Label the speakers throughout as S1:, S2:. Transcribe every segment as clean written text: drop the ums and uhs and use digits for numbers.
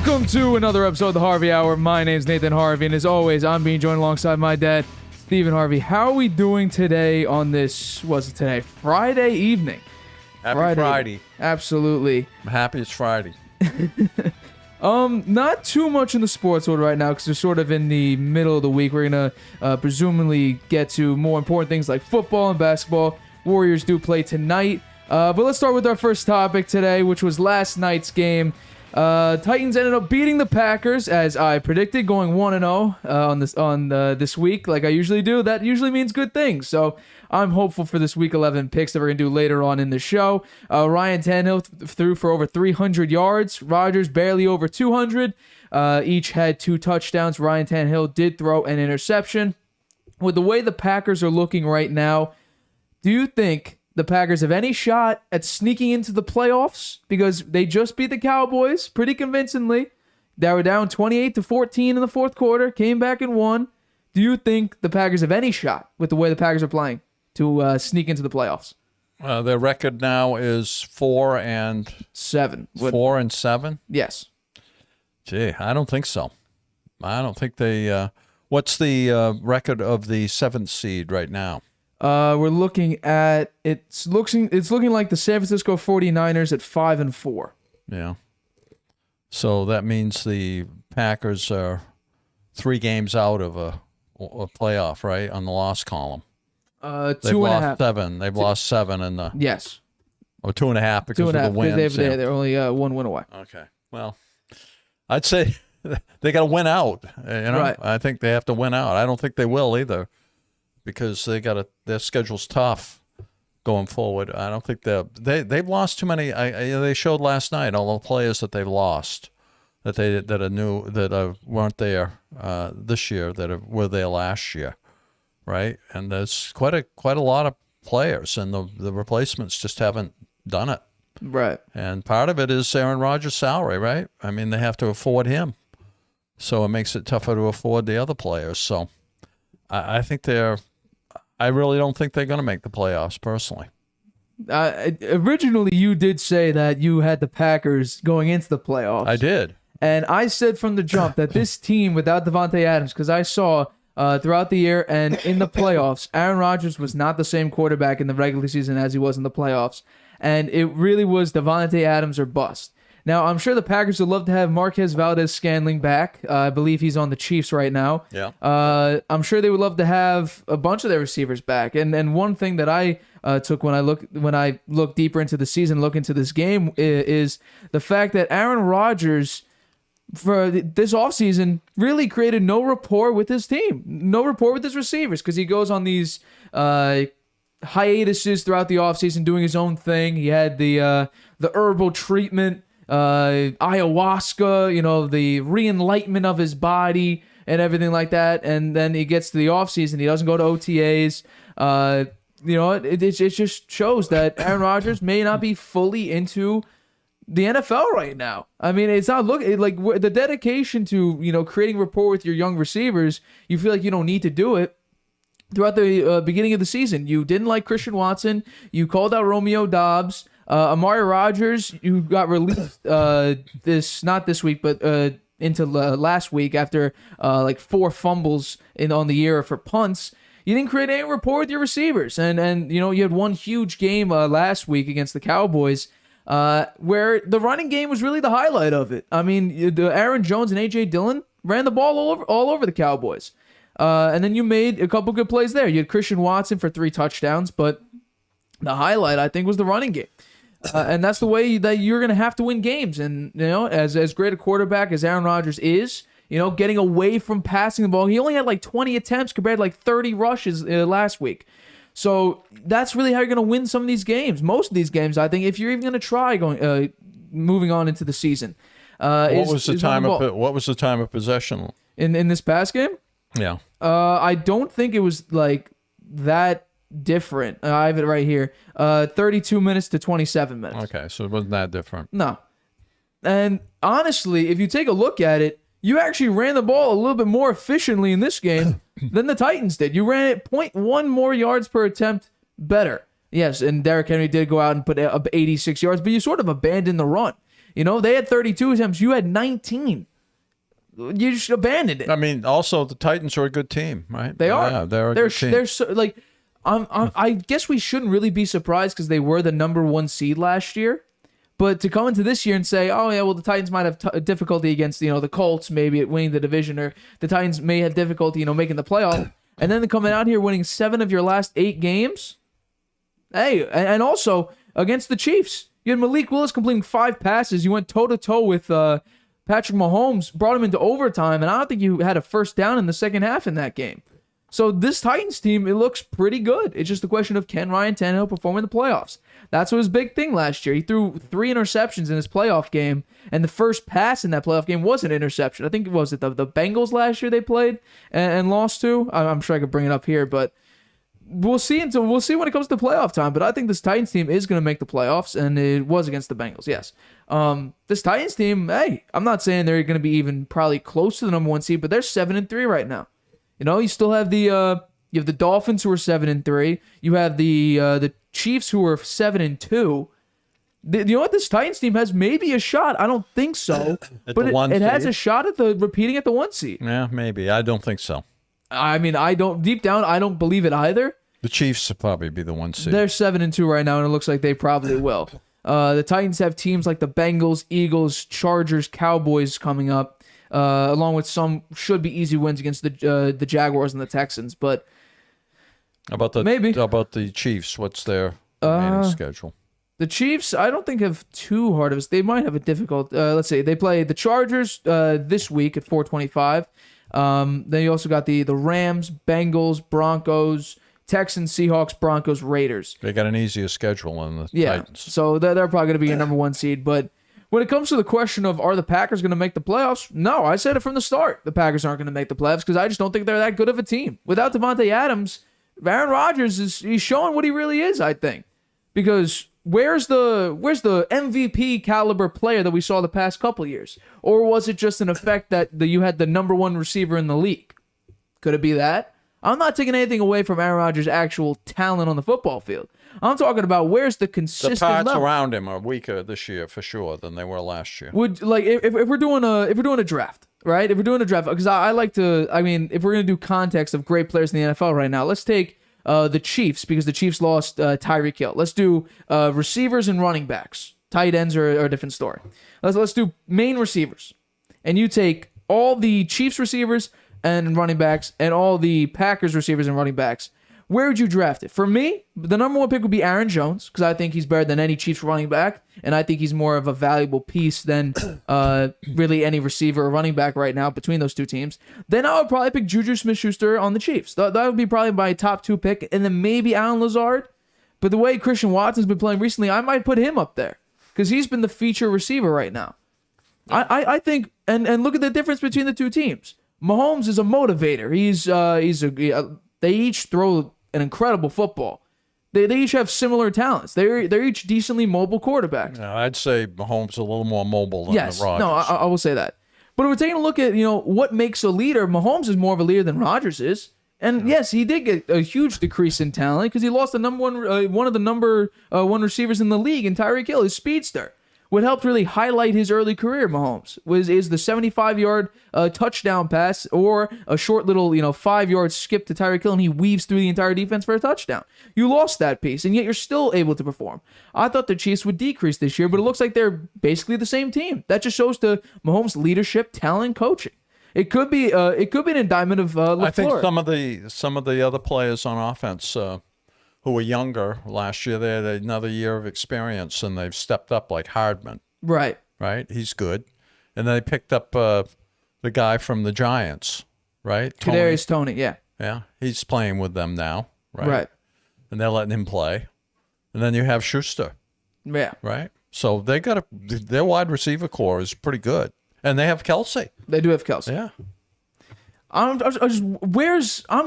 S1: Welcome to another episode of the Harvey Hour. My name's Nathan Harvey, and as always, I'm being joined alongside my dad, Stephen Harvey. How are we doing today on this, Friday evening?
S2: Happy Friday.
S1: Absolutely.
S2: I'm happy it's Friday.
S1: Not too much in the sports world right now because we're sort of in the middle of the week. We're going to presumably get to more important things like football and basketball. Warriors do play tonight. But let's start with our first topic today, which was last night's game. Titans ended up beating the Packers, as I predicted, going 1-0 on this week, like I usually do. That usually means good things. So I'm hopeful for this Week 11 picks that we're going to do later on in the show. Ryan Tannehill threw for over 300 yards. Rodgers barely over 200. Each had 2 touchdowns. Ryan Tannehill did throw an interception. With the way the Packers are looking right now, do you think the Packers have any shot at sneaking into the playoffs? Because they just beat the Cowboys pretty convincingly. They were down 28-14 in the fourth quarter, came back and won. Do you think the Packers have any shot with the way the Packers are playing to sneak into the playoffs?
S2: Their record now is 4-7. 4-7?
S1: Yes.
S2: Gee, I don't think so. I don't think they. What's the record of the 7th seed right now?
S1: We're looking at it's looking like the San Francisco 49ers at 5-4.
S2: Yeah. So that means the Packers are 3 games out of a playoff, right? On the loss column.
S1: 2.5.
S2: 7. They've lost 7 in the.
S1: Yes.
S2: Or 2.5 because of the wins.
S1: They're only 1 win away.
S2: Okay. Well, I'd say they got to win out.
S1: Right.
S2: I think they have to win out. I don't think they will either, because their schedule's tough going forward. I don't think they've lost too many. They showed last night all the players that they've lost, that are new, that weren't there this year, that were there last year, right? And there's quite a lot of players, and the replacements just haven't done it.
S1: Right.
S2: And part of it is Aaron Rodgers' salary, right? I mean, they have to afford him, so it makes it tougher to afford the other players. So I think I really don't think they're going to make the playoffs, personally.
S1: Originally, you did say that you had the Packers going into the playoffs.
S2: I did.
S1: And I said from the jump that this team without Davante Adams, because I saw throughout the year and in the playoffs, Aaron Rodgers was not the same quarterback in the regular season as he was in the playoffs. And it really was Davante Adams or bust. Now, I'm sure the Packers would love to have Marquez Valdes-Scantling back. I believe he's on the Chiefs right now.
S2: Yeah.
S1: I'm sure they would love to have a bunch of their receivers back. And one thing that I took when I look deeper into the season, look into this game, is the fact that Aaron Rodgers, for this offseason, really created no rapport with his team, no rapport with his receivers, because he goes on these hiatuses throughout the offseason doing his own thing. He had the herbal treatment, ayahuasca, the re-enlightenment of his body and everything like that. And then he gets to the offseason. He doesn't go to OTAs. It just shows that Aaron Rodgers may not be fully into the NFL right now. I mean, it's not like the dedication to, creating rapport with your young receivers. You feel like you don't need to do it. Throughout the beginning of the season, you didn't like Christian Watson. You called out Romeo Doubs. Amari Rodgers, who got released not this week, but into last week after 4 fumbles on the year for punts. You didn't create any rapport with your receivers, and you had one huge game last week against the Cowboys, where the running game was really the highlight of it. I mean, the Aaron Jones and A.J. Dillon ran the ball all over the Cowboys. And then you made a couple good plays there. You had Christian Watson for 3 touchdowns, but the highlight, I think, was the running game. And that's the way that you're going to have to win games. And, as great a quarterback as Aaron Rodgers is, getting away from passing the ball, he only had 20 attempts compared to 30 rushes last week. So that's really how you're going to win some of these games. Most of these games, I think, if you're even going to try moving on into the season.
S2: What was the time of possession
S1: in this past game?
S2: Yeah.
S1: I don't think it was that different. I have it right here. 32 minutes to 27 minutes.
S2: Okay, so it wasn't that different.
S1: No. And honestly, if you take a look at it, you actually ran the ball a little bit more efficiently in this game than the Titans did. You ran it 0.1 more yards per attempt better. Yes, and Derrick Henry did go out and put up 86 yards, but you sort of abandoned the run. You know, they had 32 attempts. You had 19. You just abandoned it.
S2: I mean, also the Titans are a good team, right?
S1: They are.
S2: Yeah, they're a good team.
S1: They're so, like, I guess we shouldn't really be surprised because they were the number 1 seed last year. But to come into this year and say, oh, yeah, well, the Titans might have difficulty against, the Colts, maybe at winning the division, or the Titans may have difficulty, making the playoff. And then coming out here winning 7 of your last 8 games. Hey, and also against the Chiefs, you had Malik Willis completing 5 passes. You went toe-to-toe with Patrick Mahomes, brought him into overtime, and I don't think you had a first down in the second half in that game. So this Titans team, it looks pretty good. It's just a question of can Ryan Tannehill perform in the playoffs. That's what his big thing last year. He threw 3 interceptions in his playoff game, and the first pass in that playoff game was an interception. I think it was the Bengals last year they played and lost to. I'm sure I could bring it up here, but we'll see when it comes to playoff time. But I think this Titans team is going to make the playoffs, and it was against the Bengals. Yes, this Titans team. Hey, I'm not saying they're going to be even probably close to the number 1 seed, but they're 7-3 right now. You still have the Dolphins who are 7-3. You have the Chiefs who are 7-2. You know what? This Titans team has maybe a shot. I don't think so, but it has a shot at repeating at the 1 seed.
S2: Yeah, maybe. I don't think so.
S1: I mean, deep down, I don't believe it either.
S2: The Chiefs will probably be the 1 seed.
S1: They're 7-2 right now, and it looks like they probably will. The Titans have teams like the Bengals, Eagles, Chargers, Cowboys coming up, along with some should be easy wins against the Jaguars and the Texans. But
S2: how about the Chiefs? What's their remaining schedule?
S1: The Chiefs, I don't think have too hard of a. They might have a difficult. Let's see. They play the Chargers this week at 4:25. Then you also got the Rams, Bengals, Broncos, Texans, Seahawks, Broncos, Raiders.
S2: They got an easier schedule than the Titans.
S1: So they're probably going to be your number 1 seed. But when it comes to the question of are the Packers going to make the playoffs, no, I said it from the start. The Packers aren't going to make the playoffs because I just don't think they're that good of a team. Without Devontae Adams, Aaron Rodgers he's showing what he really is, I think. Because where's the MVP caliber player that we saw the past couple years? Or was it just an effect that you had the number 1 receiver in the league? Could it be that? I'm not taking anything away from Aaron Rodgers' actual talent on the football field. I'm talking about where's the consistent
S2: The parts
S1: level.
S2: around him are weaker this year for sure than they were last year.
S1: If we're doing a draft, right? If we're doing a draft, because I like to. I mean, if we're gonna do context of great players in the NFL right now, let's take the Chiefs because the Chiefs lost Tyreek Hill. Let's do receivers and running backs. Tight ends are a different story. Let's do main receivers, and you take all the Chiefs receivers and running backs and all the Packers receivers and running backs. Where would you draft it? For me, the number 1 pick would be Aaron Jones because I think he's better than any Chiefs running back, and I think he's more of a valuable piece than really any receiver or running back right now between those two teams. Then I would probably pick Juju Smith-Schuster on the Chiefs. That would be probably my top 2 pick, and then maybe Allen Lazard. But the way Christian Watson's been playing recently, I might put him up there because he's been the feature receiver right now. I think, and look at the difference between the two teams. Mahomes is a motivator. They each throw an incredible football. They each have similar talents. They're each decently mobile quarterbacks.
S2: No, I'd say Mahomes a little more mobile than Rodgers.
S1: No, I will say that. But if we're taking a look at what makes a leader, Mahomes is more of a leader than Rodgers is. And yes, he did get a huge decrease in talent because he lost the number one of the number 1 receivers in the league in Tyreek Hill, his speedster. What helped really highlight his early career, Mahomes, is the 75-yard touchdown pass or a short little 5-yard skip to Tyreek Hill, and he weaves through the entire defense for a touchdown. You lost that piece, and yet you're still able to perform. I thought the Chiefs would decrease this year, but it looks like they're basically the same team. That just shows to Mahomes' leadership, talent, and coaching. It could be an indictment of LaFleur.
S2: I think some of the other players on offense who were younger last year, they had another year of experience, and they've stepped up like Hardman.
S1: Right.
S2: He's good. And then they picked up the guy from the Giants, right?
S1: Kadarius Toney, yeah.
S2: Yeah, he's playing with them now, right?
S1: Right.
S2: And they're letting him play. And then you have Schuster.
S1: Yeah.
S2: Right? So they got their wide receiver core is pretty good. And they have Kelsey.
S1: They do have Kelsey.
S2: Yeah.
S1: I'm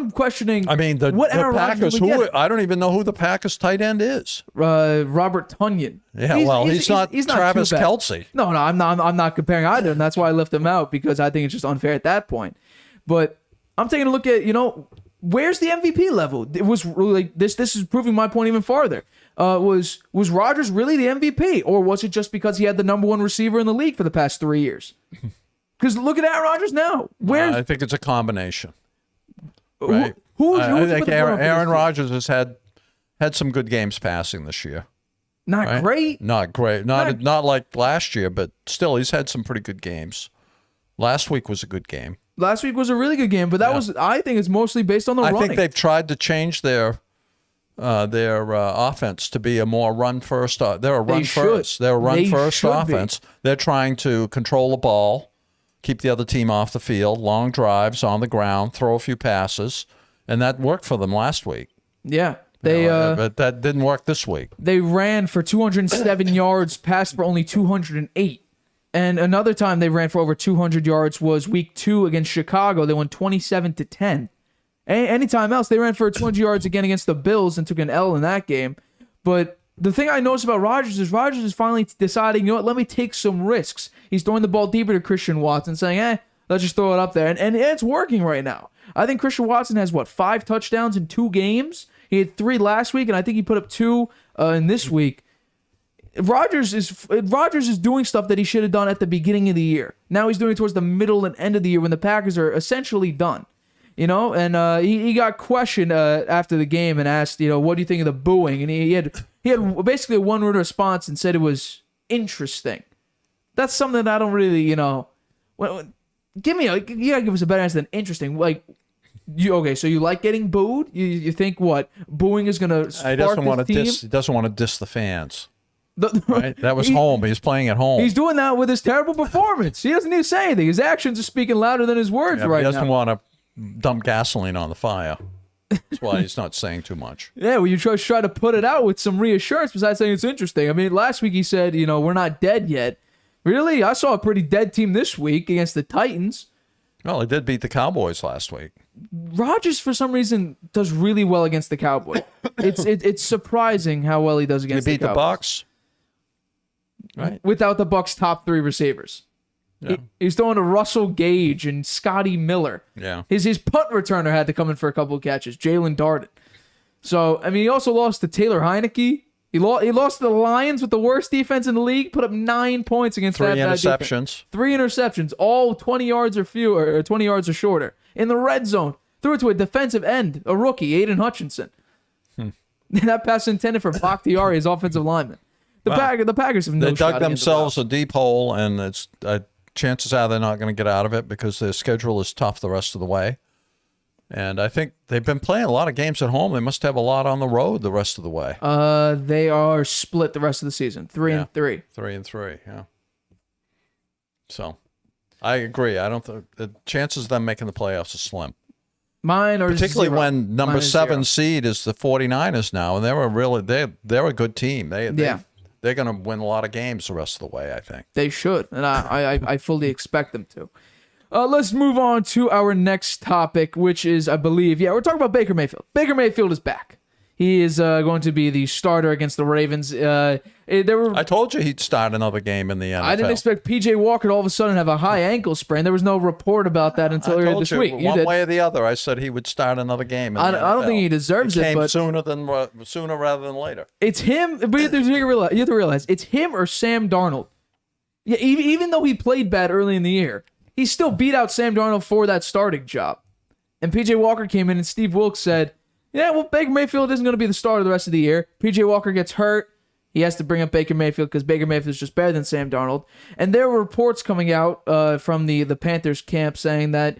S1: questioning.
S2: I mean, the Packers. I don't even know who the Packers tight end is.
S1: Robert Tonyan.
S2: Yeah, he's not Travis Kelce.
S1: No, I'm not comparing either, and that's why I left him out because I think it's just unfair at that point. But I'm taking a look at where's the MVP level? It was really this is proving my point even farther. was Rodgers really the MVP, or was it just because he had the number one receiver in the league for the past 3 years? Because look at Aaron Rodgers now.
S2: I think it's a combination. Right? I think Aaron Rodgers has had some good games passing this year.
S1: Not great.
S2: Not great. Not like last year, but still, he's had some pretty good games. Last week was a good game.
S1: Last week was a really good game, but that was, I think, it's mostly based on the running.
S2: I think they've tried to change their offense to be a more run first. They're a run first. They're a run first offense. They're trying to control the ball, keep the other team off the field, long drives on the ground, throw a few passes, and that worked for them last week.
S1: Yeah.
S2: But that didn't work this week.
S1: They ran for 207 yards, passed for only 208. And another time they ran for over 200 yards was week 2 against Chicago. They won 27-10. Anytime else, they ran for 200 yards again against the Bills and took an L in that game. But the thing I noticed about Rodgers is finally deciding, you know what, let me take some risks. He's throwing the ball deeper to Christian Watson, saying, let's just throw it up there. And it's working right now. I think Christian Watson has, 5 touchdowns in 2 games? He had 3 last week, and I think he put up 2 in this week. Rodgers is doing stuff that he should have done at the beginning of the year. Now he's doing it towards the middle and end of the year when the Packers are essentially done. You know, and he got questioned after the game and asked, what do you think of the booing? And he had basically a one-word response and said it was interesting. That's something that I don't really, you gotta give us a better answer than interesting. Like, so you like getting booed? You think what? Booing is gonna spark
S2: he doesn't want to
S1: team?
S2: He doesn't want to diss the fans. Right? That was home. He's playing at home.
S1: He's doing that with his terrible performance. He doesn't need to say anything. His actions are speaking louder than his words right now.
S2: He doesn't want to dump gasoline on the fire. That's why he's not saying too much.
S1: Yeah, well, you try to put it out with some reassurance besides saying it's interesting. I mean, last week he said, we're not dead yet. Really? I saw a pretty dead team this week against the Titans.
S2: Well, he did beat the Cowboys last week.
S1: Rodgers, for some reason, does really well against the Cowboys. It's surprising how well he does against the Cowboys.
S2: He beat the Bucs. Right.
S1: Without the Bucs' top 3 receivers. Yeah. He's throwing to Russell Gage and Scotty Miller.
S2: Yeah.
S1: His punt returner had to come in for a couple of catches, Jalen Darden. So, I mean, he also lost to Taylor Heineke. He lost to the Lions with the worst defense in the league, put up 9 points against that bad defense. 3 interceptions, all 20 yards or fewer, or 20 yards or shorter. In the red zone, threw it to a defensive end, a rookie, Aiden Hutchinson. That pass intended for Bakhtiari, his offensive lineman. The Packers have no shot.
S2: They dug themselves a deep hole, and it's chances are they're not going to get out of it because their schedule is tough the rest of the way. And I think they've been playing a lot of games at home. They must have a lot on the road the rest of the way.
S1: They are split the rest of the season, 3-3.
S2: 3-3, yeah. So, I agree. I don't think the chances of them making the playoffs are slim.
S1: Mine are
S2: particularly
S1: zero.
S2: when number 7 seed is the 49ers now, and they're a good team. They're going to win a lot of games the rest of the way, I think.
S1: They should, and I fully expect them to. Let's move on to our next topic, which is, I believe, we're talking about Baker Mayfield. Baker Mayfield is back. He is going to be the starter against the Ravens. I
S2: told you he'd start another game in the NFL.
S1: I didn't expect P.J. Walker to all of a sudden have a high ankle sprain. There was no report about that until earlier this week.
S2: One way or the other, I said he would start another game in the NFL.
S1: I don't think he deserves it, but
S2: sooner rather than later.
S1: It's him, but you have to realize it's him or Sam Darnold. Yeah, even though he played bad early in the year, he still beat out Sam Darnold for that starting job. And P.J. Walker came in, and Steve Wilkes said, Baker Mayfield isn't going to be the starter the rest of the year. P.J. Walker gets hurt. He has to bring up Baker Mayfield because Baker Mayfield is just better than Sam Darnold. And there were reports coming out from the Panthers camp saying that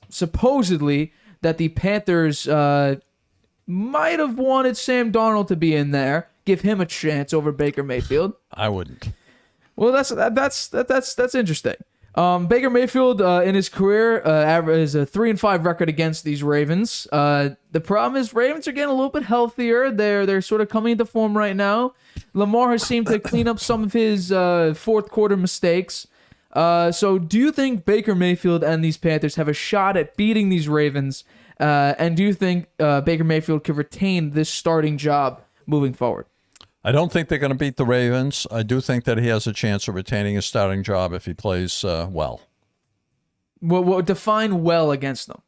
S1: supposedly that the Panthers might have wanted Sam Darnold to be in there, give him a chance over Baker Mayfield.
S2: I wouldn't.
S1: Well, that's interesting. Baker Mayfield in his career is a 3-5 record against these Ravens. The problem is Ravens are getting a little bit healthier. They're sort of coming into form right now. Lamar has seemed to clean up some of his fourth quarter mistakes. So do you think Baker Mayfield and these Panthers have a shot at beating these Ravens? And do you think Baker Mayfield could retain this starting job moving forward?
S2: I don't think they're going to beat the Ravens. I do think that he has a chance of retaining his starting job if he plays well.
S1: Well, define well against them.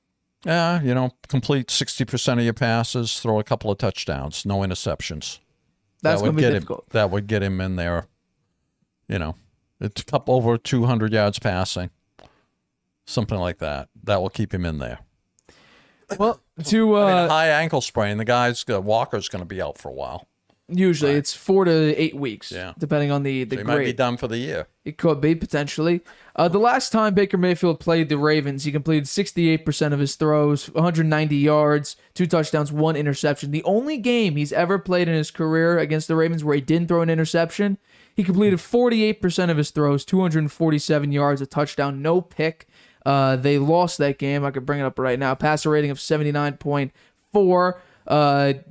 S2: Yeah, complete 60% of your passes, throw a couple of touchdowns, no interceptions.
S1: That's going to be
S2: get
S1: difficult.
S2: That would get him in there. It's over 200 yards passing, something like that. That will keep him in there.
S1: Well, to
S2: high ankle sprain, Walker's going to be out for a while.
S1: Usually it's 4 to 8 weeks, depending on the
S2: He
S1: grade.
S2: might be done for the year.
S1: It could be, potentially. The last time Baker Mayfield played the Ravens, he completed 68% of his throws, 190 yards, 2 touchdowns, 1 interception. The only game he's ever played in his career against the Ravens where he didn't throw an interception, he completed 48% of his throws, 247 yards, a touchdown, no pick. They lost that game. I could bring it up right now. Passer rating of 79.4.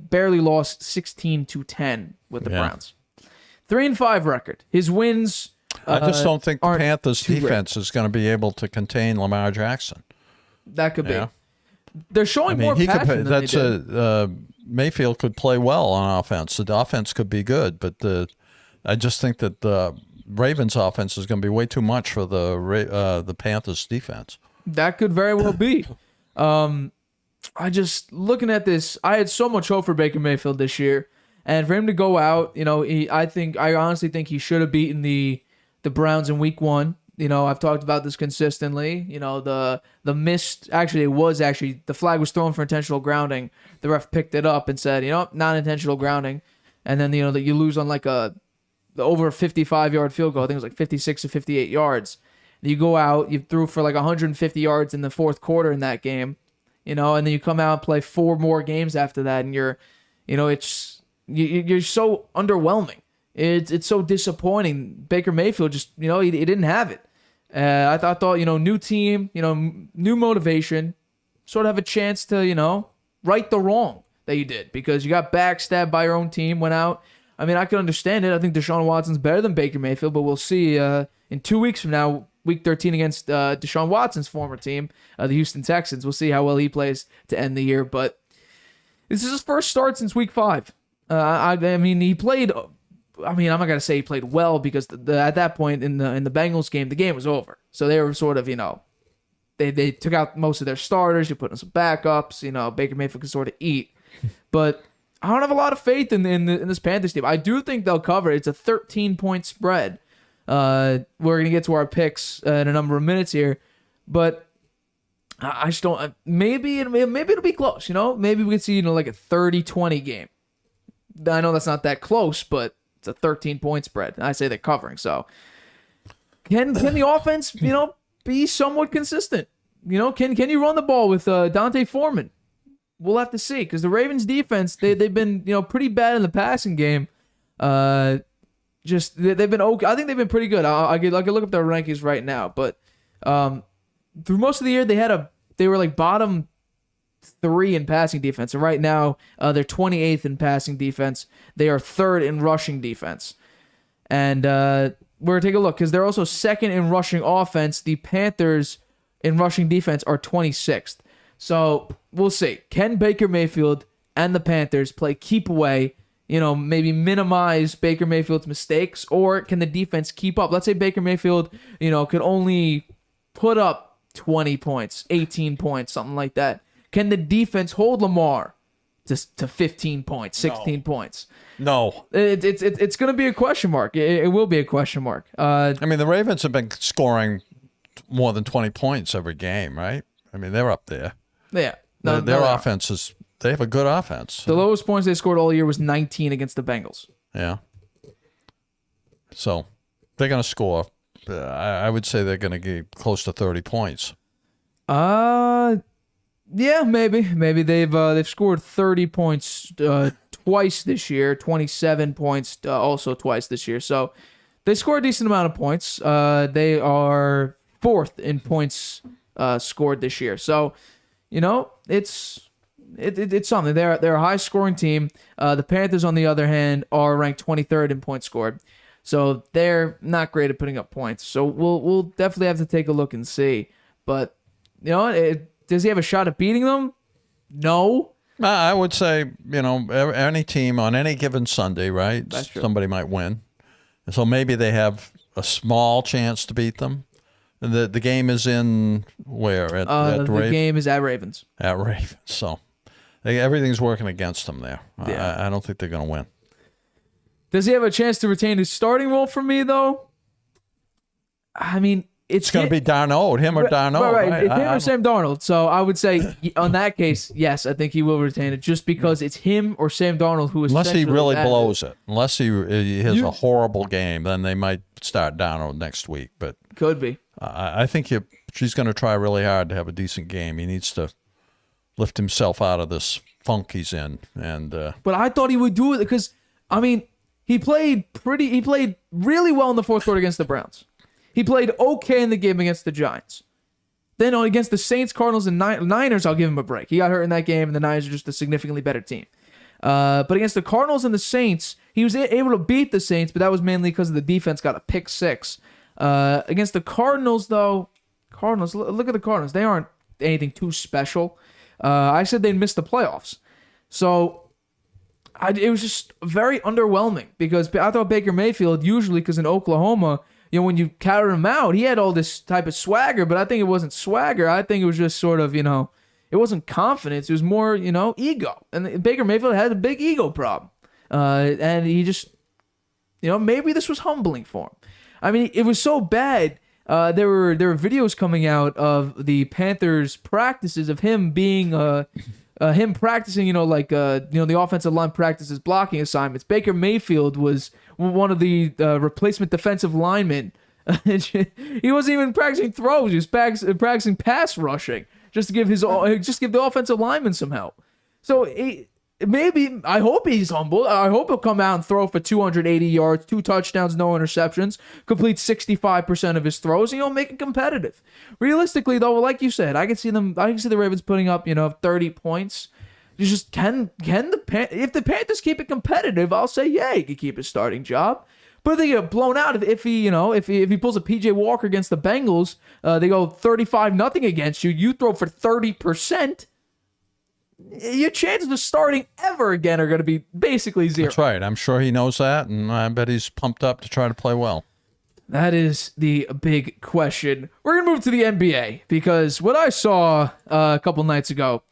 S1: Barely lost 16-10 with the Browns. 3-5 record. His wins.
S2: I just don't think the Panthers' defense is going to be able to contain Lamar Jackson.
S1: That could be. They're showing more passion than they did.
S2: Mayfield could play well on offense. The offense could be good, but I just think that the Ravens' offense is going to be way too much for the Panthers' defense.
S1: That could very well be. I just, looking at this, I had so much hope for Baker Mayfield this year. And for him to go out, I honestly think he should have beaten the Browns in week 1. I've talked about this consistently. The missed, the flag was thrown for intentional grounding. The ref picked it up and said, non-intentional grounding. And then, that you lose on like the over a 55-yard field goal. I think it was like 56 or 58 yards. You go out, you threw for like 150 yards in the fourth quarter in that game. And then you come out and play 4 more games after that, and you're so underwhelming. It's so disappointing. Baker Mayfield just, he didn't have it. I thought, new team, new motivation, sort of have a chance to, right the wrong that you did, because you got backstabbed by your own team, went out. I mean, I can understand it. I think Deshaun Watson's better than Baker Mayfield, but we'll see in 2 weeks from now, Week 13 against Deshaun Watson's former team, the Houston Texans. We'll see how well he plays to end the year. But this is his first start since Week 5. I mean, he played. I mean, I'm not gonna say he played well, because at that point in the Bengals game, the game was over. So they were sort of, they took out most of their starters. You put in some backups. Baker Mayfield could sort of eat. But I don't have a lot of faith in this Panthers team. I do think they'll cover. It's a 13-point spread. We're going to get to our picks in a number of minutes here, but I just don't. Maybe it'll be close. Maybe we could see like a 30-20 game. I know that's not that close, but it's a 13-point spread. I say they're covering. So can the offense be somewhat consistent? Can you run the ball with Dante Foreman? We'll have to see, because the Ravens defense they've been pretty bad in the passing game. They've been okay. I think they've been pretty good. I could look up their rankings right now, but through most of the year they were like bottom 3 in passing defense, and right now they're 28th in passing defense. They are 3rd in rushing defense, and we're gonna take a look, because they're also 2nd in rushing offense. The Panthers in rushing defense are 26th. So we'll see. Can Baker Mayfield and the Panthers play keep away? Maybe minimize Baker Mayfield's mistakes, or can the defense keep up? Let's say Baker Mayfield, could only put up 20 points, 18 points, something like that. Can the defense hold Lamar to 15 points, 16 points?
S2: No.
S1: It's going to be a question mark. It will be a question mark.
S2: I mean, the Ravens have been scoring more than 20 points every game, right? I mean, they're up there.
S1: Yeah.
S2: Their offense is... They have a good offense.
S1: The lowest points they scored all year was 19 against the Bengals.
S2: Yeah. So they're going to score. I would say they're going to get close to 30 points.
S1: Yeah, maybe. Maybe they've scored 30 points twice this year, 27 points also twice this year. So they score a decent amount of points. They are 4th in points scored this year. So, it's something. They're a high scoring team. The Panthers, on the other hand, are ranked 23rd in points scored, so they're not great at putting up points. So we'll definitely have to take a look and see. But does he have a shot at beating them? No.
S2: I would say any team on any given Sunday, right?
S1: That's true.
S2: Somebody might win, so maybe they have a small chance to beat them. The game is in where
S1: the game is at Ravens.
S2: At Ravens, so. Everything's working against them there.
S1: Yeah.
S2: I don't think they're going to win.
S1: Does he have a chance to retain his starting role for me, though? I mean,
S2: It's going to be Darnold, him or Darnold.
S1: Right. It's him or Sam Darnold. So I would say, on that case, yes, I think he will retain it just because it's him or Sam Darnold who is
S2: unless he really blows it. Unless he has a horrible game, then they might start Darnold next week. But
S1: could be.
S2: I think she's going to try really hard to have a decent game. He needs to lift himself out of this funk he's in. But
S1: I thought he would do it because, I mean, he played really well in the fourth quarter against the Browns. He played okay in the game against the Giants. Then against the Saints, Cardinals, and Niners, I'll give him a break. He got hurt in that game, and the Niners are just a significantly better team. But against the Cardinals and the Saints, he was able to beat the Saints, but that was mainly because the defense got a pick six. Against the Cardinals, though, look at the Cardinals. They aren't anything too special. I said they'd miss the playoffs. So it was just very underwhelming because I thought Baker Mayfield, usually because in Oklahoma, when you counted him out, he had all this type of swagger, but I think it wasn't swagger. I think it was just sort of, it wasn't confidence. It was more, ego. And Baker Mayfield had a big ego problem. And he just, maybe this was humbling for him. I mean, it was so bad. There were videos coming out of the Panthers practices of him being, him practicing, the offensive line practices blocking assignments. Baker Mayfield was one of the replacement defensive linemen. He wasn't even practicing throws; he was practicing pass rushing just to give the offensive lineman some help. So maybe I hope he's humble. I hope he'll come out and throw for 280 yards, 2 touchdowns, no interceptions, complete 65% of his throws, and make it competitive. Realistically, though, like you said, I can see the Ravens putting up 30 points. You just if the Panthers keep it competitive, I'll say yeah, he could keep his starting job. But if they get blown out, if he pulls a PJ Walker against the Bengals, they go 35-0 against you. You throw for 30%. Your chances of starting ever again are going to be basically zero.
S2: That's right. I'm sure he knows that, and I bet he's pumped up to try to play well.
S1: That is the big question. We're going to move to the NBA because what I saw a couple nights ago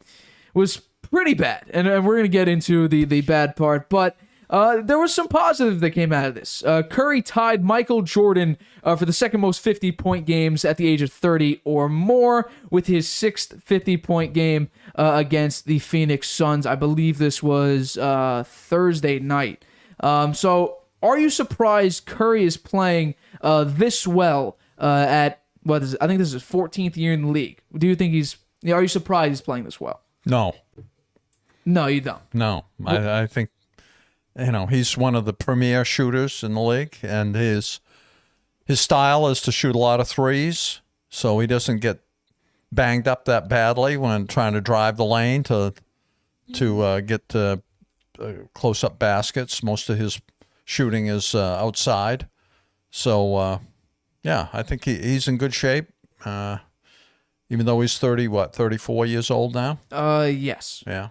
S1: was pretty bad, and we're going to get into the bad part, but there was some positive that came out of this. Curry tied Michael Jordan for the second most 50-point games at the age of 30 or more with his 6th 50-point game against the Phoenix Suns. I believe this was Thursday night. So are you surprised Curry is playing this well at, I think this is his 14th year in the league? Do you think are you surprised he's playing this well? No, you don't.
S2: No, I think, he's one of the premier shooters in the league, and his style is to shoot a lot of threes, so he doesn't get banged up that badly when trying to drive the lane to get close-up baskets. Most of his shooting is outside. So, I think he's in good shape, even though he's 34 years old now?
S1: Yes.
S2: Yeah.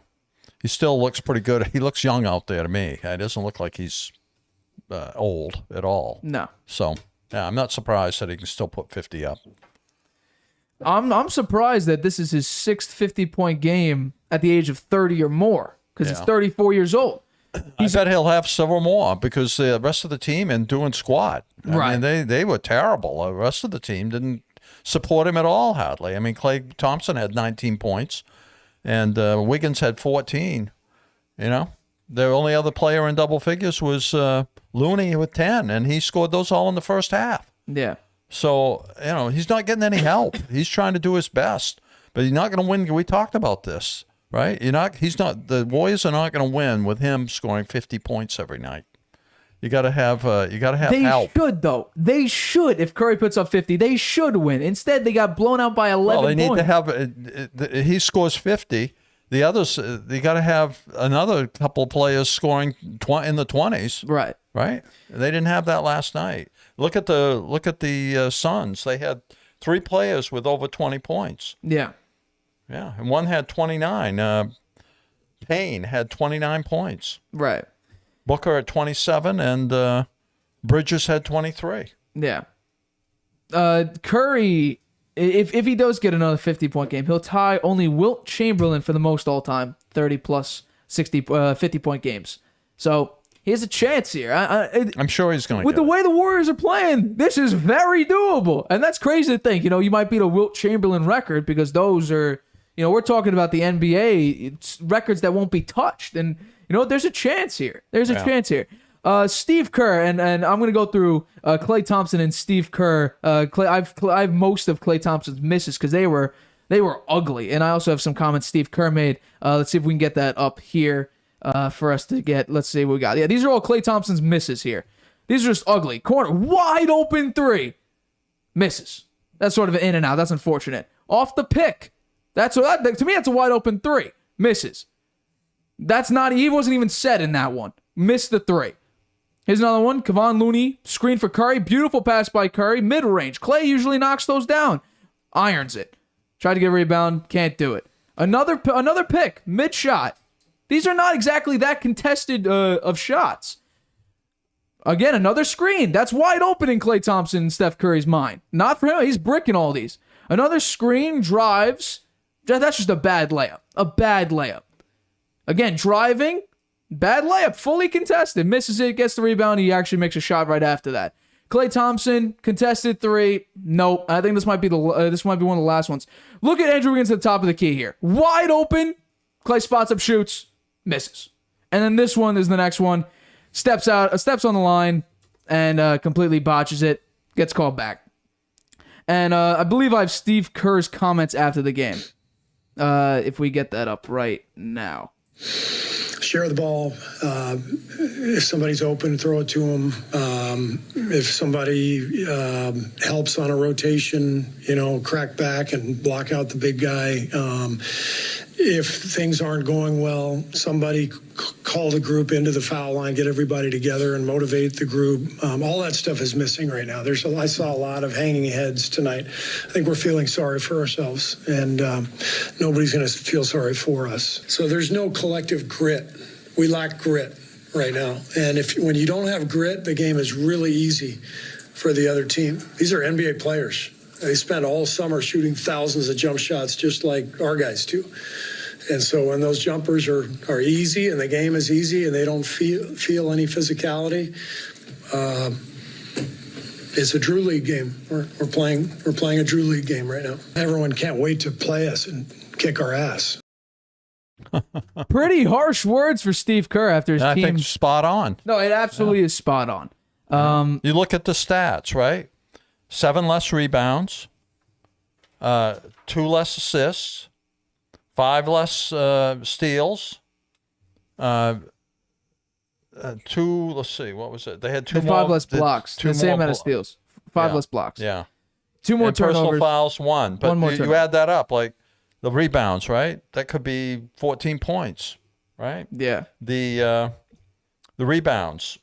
S2: He still looks pretty good. He looks young out there to me. He doesn't look like he's old at all.
S1: No.
S2: So, I'm not surprised that he can still put 50 up.
S1: I'm surprised that this is his 6th 50-point game at the age of 30 or more because he's 34 years old.
S2: I bet he'll have several more because the rest of the team and doing squat. I mean, they were terrible. The rest of the team didn't support him at all, hardly. I mean, Klay Thompson had 19 points. And Wiggins had 14, The only other player in double figures was Looney with 10, and he scored those all in the first half.
S1: Yeah.
S2: So, he's not getting any help. He's trying to do his best, but he's not going to win. We talked about this, right? The Warriors are not going to win with him scoring 50 points every night. You got to have help.
S1: They should, though. They should. If Curry puts up 50, they should win. Instead, they got blown out by 11
S2: Well, they need
S1: points.
S2: to have. He scores 50. The others, they got to have another couple players scoring in the 20s.
S1: Right.
S2: Right. They didn't have that last night. Look at the Suns. They had 3 players with over 20 points.
S1: Yeah.
S2: Yeah, and one had 29. Payne had 29 points.
S1: Right.
S2: Booker at 27, and Bridges had 23.
S1: Yeah. Curry, if he does get another 50-point game, he'll tie only Wilt Chamberlain for the most all-time, 30-plus 50-point games. So He has a chance here.
S2: I'm sure he's going to
S1: with
S2: get
S1: the way the Warriors are playing, this is very doable. And that's crazy to think. You might beat a Wilt Chamberlain record because those are, we're talking about the NBA. It's records that won't be touched. And, there's a chance here. There's a chance here. Steve Kerr, and I'm going to go through Klay Thompson and Steve Kerr. I've most of Klay Thompson's misses because they were ugly. And I also have some comments Steve Kerr made. Let's see if we can get that up here for us to get. Let's see what we got. Yeah, these are all Klay Thompson's misses here. These are just ugly. Corner, wide open three. Misses. That's sort of an in and out. That's unfortunate. Off the pick. To me, that's a wide open three. Misses. He wasn't even set in that one. Missed the three. Here's another one. Kevon Looney, screen for Curry. Beautiful pass by Curry. Mid-range. Klay usually knocks those down. Irons it. Tried to get a rebound. Can't do it. Another pick. Mid-shot. These are not exactly that contested of shots. Again, another screen. That's wide open in Klay Thompson and Steph Curry's mind. Not for him. He's bricking all these. Another screen. Drives. That's just a bad layup. A bad layup. Again, driving. Bad layup, fully contested. Misses it, gets the rebound. He actually makes a shot right after that. Klay Thompson, contested three. Nope. I think this might be one of the last ones. Look at Andrew Wiggins at the top of the key here. Wide open. Klay spots up, shoots, misses. And then this one is the next one. Steps on the line, and completely botches it. Gets called back. And I believe I have Steve Kerr's comments after the game. If we get that up right now.
S3: Share the ball. If somebody's open, throw it to them. If somebody helps on a rotation, crack back and block out the big guy. If things aren't going well, somebody call the group into the foul line, get everybody together and motivate the group. All that stuff is missing right now. I saw a lot of hanging heads tonight. I think we're feeling sorry for ourselves, and nobody's going to feel sorry for us. So there's no collective grit. We lack grit right now. And when you don't have grit, the game is really easy for the other team. These are NBA players. They spend all summer shooting thousands of jump shots just like our guys do. And so when those jumpers are easy and the game is easy and they don't feel any physicality, it's a Drew League game. We're playing a Drew League game right now. Everyone can't wait to play us and kick our ass.
S1: Pretty harsh words for Steve Kerr after his team.
S2: I think spot on.
S1: No, it absolutely is spot on.
S2: You look at the stats, right? 7 less rebounds, 2 less assists, 5 less steals, 2. Let's see, what was it? They had 2 more.
S1: 5 less blocks. The same amount of steals. 5 less blocks.
S2: Yeah.
S1: 2 more
S2: and
S1: turnovers.
S2: Personal fouls, 1. But
S1: One more
S2: you add that up, like the rebounds, right? That could be 14 points, right?
S1: Yeah.
S2: The rebounds.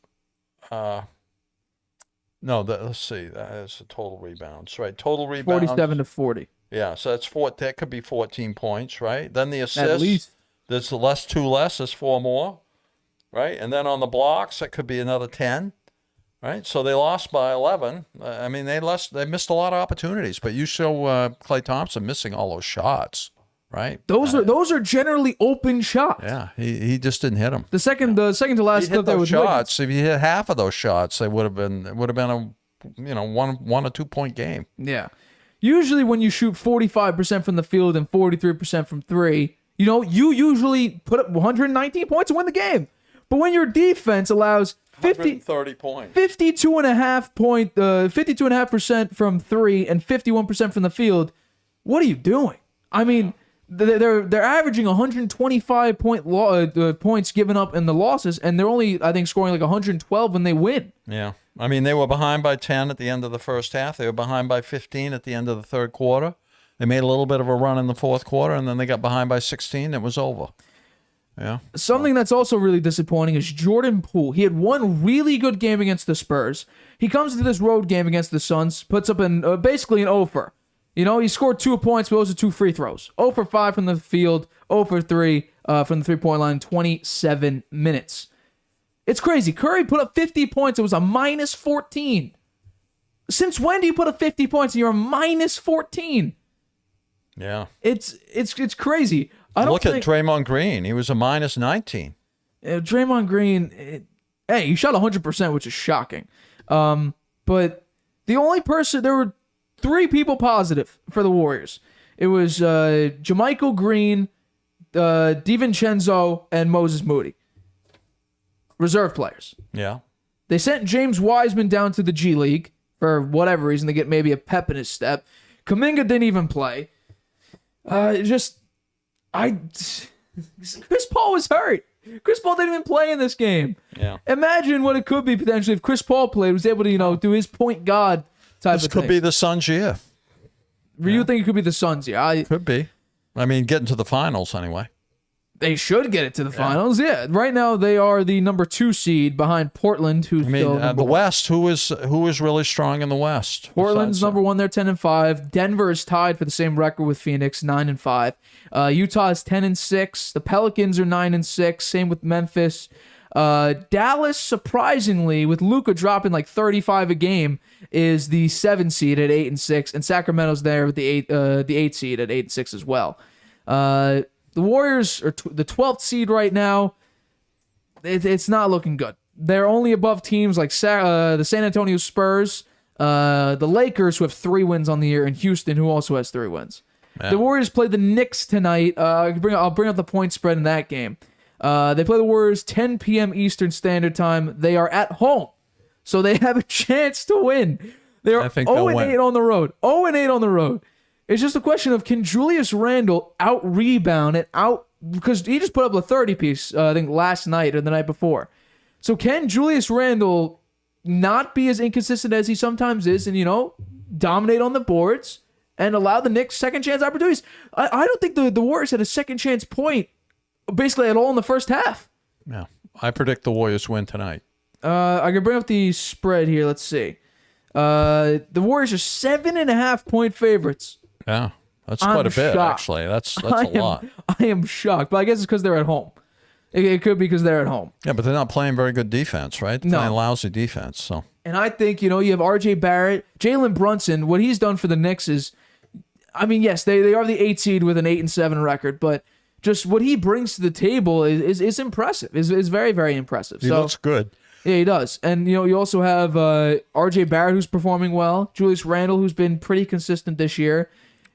S2: Let's see. That is the total rebounds, right? Total rebounds.
S1: 47 to 40.
S2: Yeah, so that could be 14 points, right? Then the assists.
S1: At least.
S2: There's 2 less. There's 4 more, right? And then on the blocks, that could be another 10, right? So they lost by 11. I mean, they missed a lot of opportunities. But you show Klay Thompson missing all those shots, right?
S1: Those are generally open shots.
S2: Yeah, he just didn't hit them.
S1: The second to last clip there
S2: those
S1: with
S2: shots. If you hit half of those shots, it would have been a 1 or 2 point game.
S1: Yeah. Usually when you shoot 45% from the field and 43% from 3, you usually put up 119 points and win the game. But when your defense allows
S2: 30 points,
S1: 52.5% from 3 and 51% from the field, what are you doing? I mean, they're averaging 125 points given up in the losses, and they're only, I think, scoring like 112 when they win.
S2: Yeah. I mean, they were behind by 10 at the end of the first half. They were behind by 15 at the end of the third quarter. They made a little bit of a run in the fourth quarter, and then they got behind by 16. It was over. Yeah.
S1: Something that's also really disappointing is Jordan Poole. He had one really good game against the Spurs. He comes into this road game against the Suns, puts up basically an 0 for. He scored 2 points, but those are 2 free throws. 0 for 5 from the field, 0 for 3 from the three-point line, 27 minutes. It's crazy. Curry put up 50 points. It was a minus 14. Since when do you put up 50 points and you're a minus 14?
S2: Yeah.
S1: It's crazy. Look
S2: at Draymond Green. He was a minus 19.
S1: Draymond Green, Hey, he shot 100%, which is shocking. But the only person, there were 3 people positive for the Warriors. It was Jermichael Green, DiVincenzo, and Moses Moody. Reserve players.
S2: Yeah.
S1: They sent James Wiseman down to the G League for whatever reason to get maybe a pep in his step. Kuminga didn't even play. Chris Paul was hurt. Chris Paul didn't even play in this game.
S2: Yeah.
S1: Imagine what it could be potentially if Chris Paul played, was able to, do his point guard type
S2: This
S1: of
S2: could
S1: thing.
S2: be the Suns' year.
S1: You think it could be the Suns? Yeah,
S2: Could be. I mean, getting to the finals anyway.
S1: they should get it to the finals. Yeah, right now they are the number 2 seed behind Portland, who's still
S2: the West. Who is really strong in the West?
S1: Portland's
S2: besides
S1: number 1. They're 10-5. Denver is tied for the same record with Phoenix, 9-5. Utah is 10-6. The Pelicans are 9-6. Same with Memphis. Dallas, surprisingly, with Luka dropping like 35 a game, is the 7 seed at 8-6, and Sacramento's there with the 8 seed at 8-6 as well. The Warriors are the 12th seed right now. It's not looking good. They're only above teams like the San Antonio Spurs, the Lakers, who have 3 wins on the year, and Houston, who also has 3 wins.
S2: Yeah.
S1: The Warriors play the Knicks tonight. I'll bring up the point spread in that game. They play the Warriors 10 p.m. Eastern Standard Time. They are at home, so they have a chance to win. They are 0-8 on the road. 0-8 on the road. It's just a question of, can Julius Randle out-rebound and because he just put up a 30-piece, I think, last night or the night before. So can Julius Randle not be as inconsistent as he sometimes is and, dominate on the boards and allow the Knicks second chance opportunities? I don't think the Warriors had a second chance point basically at all in the first half.
S2: Yeah. I predict the Warriors win tonight.
S1: I can bring up the spread here. Let's see. The Warriors are 7.5-point favorites.
S2: Yeah. That's quite a bit,
S1: shocked.
S2: actually. That's a lot.
S1: I am shocked, but I guess it's because they're at home. It could be because they're at home.
S2: Yeah, but they're not playing very good defense, right? They're playing lousy defense. So.
S1: And I think, you have R.J. Barrett, Jalen Brunson. What he's done for the Knicks is, I mean, yes, they are the 8 seed with an 8-7 record, but just what he brings to the table is impressive. Is very, very impressive.
S2: He looks good.
S1: Yeah, he does. And, you also have R.J. Barrett, who's performing well. Julius Randle, who's been pretty consistent this year.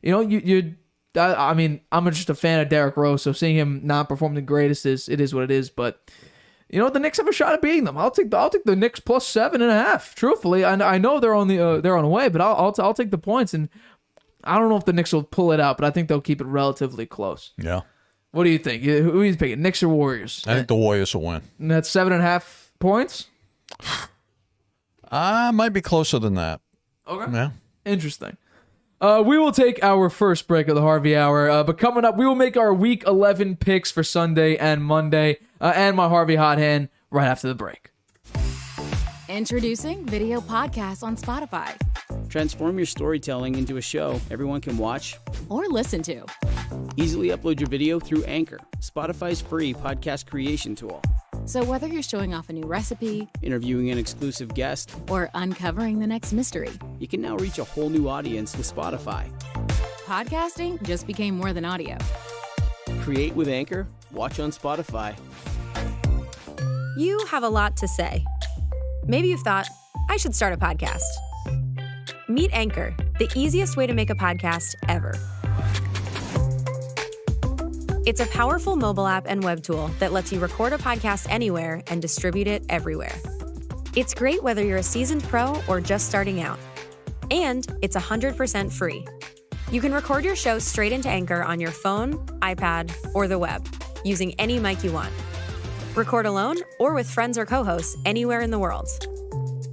S1: I mean, I'm just a fan of Derrick Rose, so seeing him not perform the greatest is what it is. But the Knicks have a shot at beating them. I'll take the Knicks plus 7.5. Truthfully, I know they're on the way, but I'll take the points. And I don't know if the Knicks will pull it out, but I think they'll keep it relatively close.
S2: Yeah.
S1: What do you think? Who are you picking? Knicks or Warriors?
S2: I think the Warriors will win.
S1: And that's 7.5 points.
S2: Might be closer than that.
S1: Okay.
S2: Yeah.
S1: Interesting. We will take our first break of the Harvey Hour, but coming up, we will make our Week 11 picks for Sunday and Monday, and my Harvey Hot Hand right after the break.
S4: Introducing video podcasts on Spotify.
S5: Transform your storytelling into a show everyone can watch
S4: Or listen to.
S5: Easily upload your video through Anchor, Spotify's free podcast creation tool.
S4: So whether you're showing off a new recipe,
S5: Interviewing an exclusive guest,
S4: or uncovering the next mystery,
S5: you can now reach a whole new audience with Spotify.
S4: podcasting just became more than audio.
S5: Create with Anchor, watch on Spotify.
S6: You have a lot to say. Maybe you've thought, I should start a podcast. Meet Anchor, the easiest way to make a podcast ever. It's a powerful mobile app and web tool that lets you record a podcast anywhere and distribute it everywhere. It's great whether you're a seasoned pro or just starting out. And it's 100% free. You can record your show straight into Anchor on your phone, iPad, or the web, using any mic you want. Record alone or with friends or co-hosts anywhere in the world.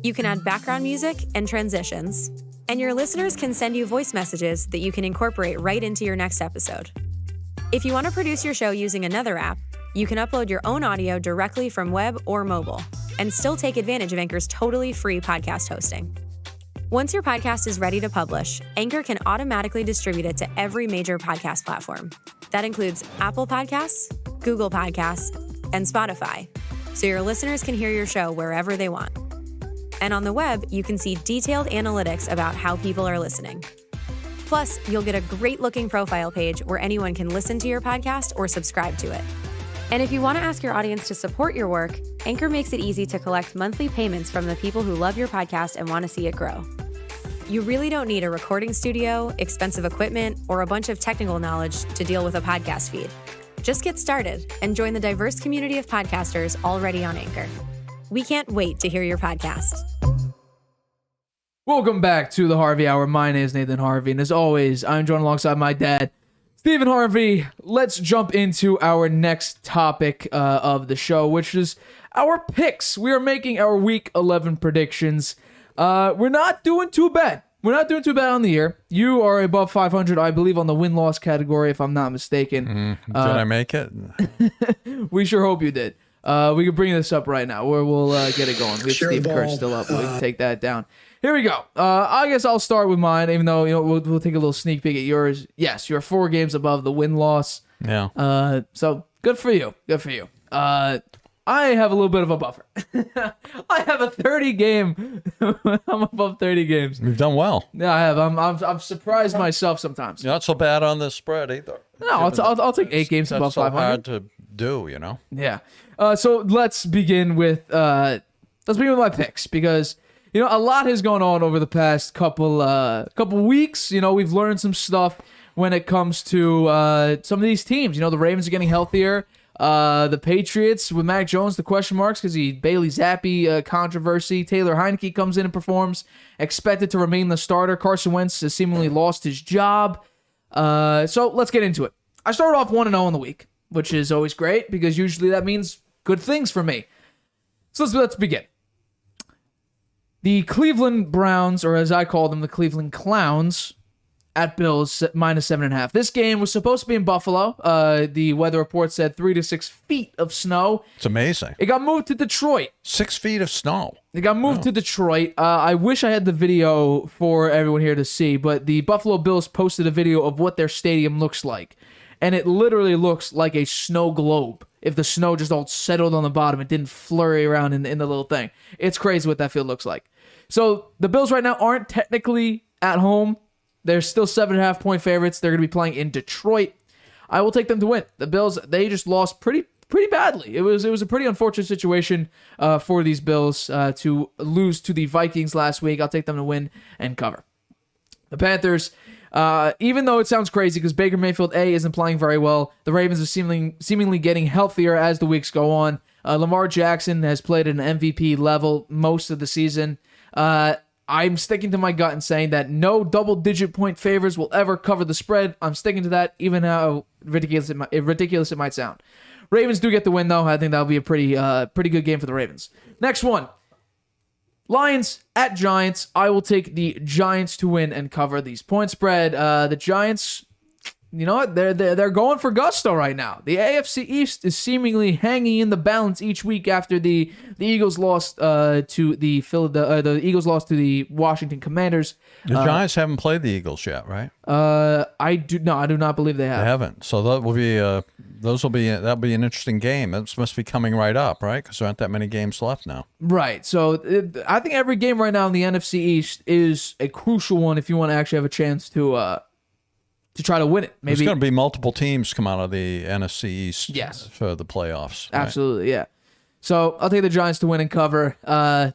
S6: You can add background music and transitions, and your listeners can send you voice messages that you can incorporate right into your next episode. If you want to produce your show using another app, you can upload your own audio directly from web or mobile, and still take advantage of Anchor's totally free podcast hosting. Once your podcast is ready to publish, Anchor can automatically distribute it to every major podcast platform. That includes Apple Podcasts, Google Podcasts, and Spotify, so your listeners can hear your show wherever they want. And on the web, you can see detailed analytics about how people are listening. Plus, you'll get a great-looking profile page where anyone can listen to your podcast or subscribe to it. And if you want to ask your audience to support your work, Anchor makes it easy to collect monthly payments from the people who love your podcast and want to see it grow. You really don't need a recording studio, expensive equipment, or a bunch of technical knowledge to deal with a podcast feed. Just get started and join the diverse community of podcasters already on Anchor. We can't wait to hear your podcast.
S1: Welcome back to the Harvey Hour. My name is Nathan Harvey, and as always, I'm joined alongside my dad, Stephen Harvey. Let's jump into our next topic of the show, which is our picks. We are making our Week 11 predictions. We're not doing too bad. We're not doing too bad on the year. You are above 500, I believe, on the win-loss category, if I'm not mistaken.
S2: Did I make it?
S1: We sure hope you did. We can bring this up right now, where we'll get it going. We have
S3: Share
S1: Steve
S3: the
S1: Kerr
S3: ball.
S1: still up. We can take that down. Here we go. I guess I'll start with mine, even though we'll take a little sneak peek at yours. Yes, you're 4 games above the win-loss.
S2: Yeah.
S1: So good for you. Good for you. I have a little bit of a buffer. I have a 30 game. I'm above 30 games.
S2: You've done well.
S1: Yeah, I have. I've surprised myself sometimes.
S2: You're not so bad on this spread either.
S1: No, I'll take 8 games above
S2: That's so
S1: 500.
S2: hard to do, you know?
S1: Yeah. So let's begin with my picks, because a lot has gone on over the past couple weeks. We've learned some stuff when it comes to some of these teams. The Ravens are getting healthier. The Patriots with Mac Jones, the question marks because Bailey Zappi controversy. Taylor Heineke comes in and performs, expected to remain the starter. Carson Wentz has seemingly lost his job. So let's get into it. I started off 1-0 in the week, which is always great because usually that means good things for me. So let's begin. The Cleveland Browns, or as I call them, the Cleveland Clowns, at Bills, minus 7.5. This game was supposed to be in Buffalo. The weather report said 3 to 6 feet of snow.
S2: It's amazing.
S1: It got moved to Detroit.
S2: 6 feet of snow.
S1: It got moved to Detroit. I wish I had the video for everyone here to see, but the Buffalo Bills posted a video of what their stadium looks like. And it literally looks like a snow globe. If the snow just all settled on the bottom, it didn't flurry around in the little thing. It's crazy what that field looks like. So the Bills right now aren't technically at home. They're still 7.5 point favorites. They're going to be playing in Detroit. I will take them to win. The Bills, they just lost pretty badly. It was a pretty unfortunate situation for these Bills to lose to the Vikings last week. I'll take them to win and cover. The Panthers, even though it sounds crazy because Baker Mayfield isn't playing very well, the Ravens are seemingly getting healthier as the weeks go on. Lamar Jackson has played at an MVP level most of the season. I'm sticking to my gut and saying that no double-digit point favors will ever cover the spread. I'm sticking to that, even how ridiculous it might sound. Ravens do get the win, though. I think that'll be a pretty good game for the Ravens. Next one. Lions at Giants. I will take the Giants to win and cover these point spread. The Giants, you know what? They're going for gusto right now. The AFC East is seemingly hanging in the balance each week after the Eagles lost to the Eagles lost to the Washington Commanders.
S2: The Giants haven't played the Eagles yet, right?
S1: I do not believe they have.
S2: They haven't. So that'll be an interesting game. That must be coming right up, right? Because there aren't that many games left now.
S1: Right. So I think every game right now in the NFC East is a crucial one if you want to actually have a chance to try to win it. Maybe
S2: there's going to be multiple teams come out of the NFC East for the playoffs. Right?
S1: Absolutely, yeah. So I'll take the Giants to win and cover.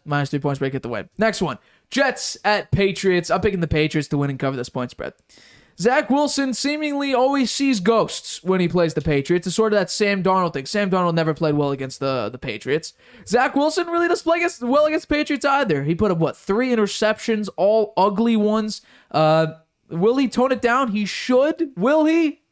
S1: Minus 3 points, break at the win. Next one. Jets at Patriots. I'm picking the Patriots to win and cover this point spread. Zach Wilson seemingly always sees ghosts when he plays the Patriots. It's sort of that Sam Darnold thing. Sam Darnold never played well against the Patriots. Zach Wilson really doesn't play well against the Patriots either. He put up, 3 interceptions, all ugly ones. Will he tone it down? He should. Will he?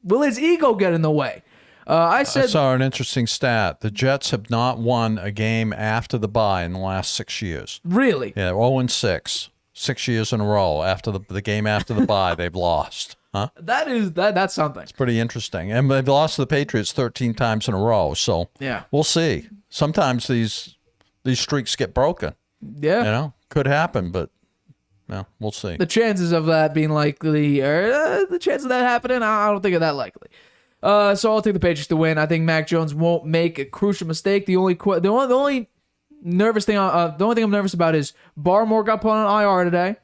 S1: Will his ego get in the way? I
S2: saw an interesting stat. The Jets have not won a game after the bye in the last 6 years.
S1: Really?
S2: Yeah, 0-6. 6 years in a row after the game after the bye, they've lost. Huh?
S1: That's something.
S2: It's pretty interesting. And they've lost to the Patriots 13 times in a row. So
S1: yeah,
S2: we'll see. Sometimes these streaks get broken.
S1: Yeah.
S2: Could happen, but well, we'll see.
S1: The chances of that being likely, or the chance of that happening, I don't think are that likely. So I'll take the Patriots to win. I think Mac Jones won't make a crucial mistake. The only nervous thing, the only thing I'm nervous about is Barmore got put on IR today.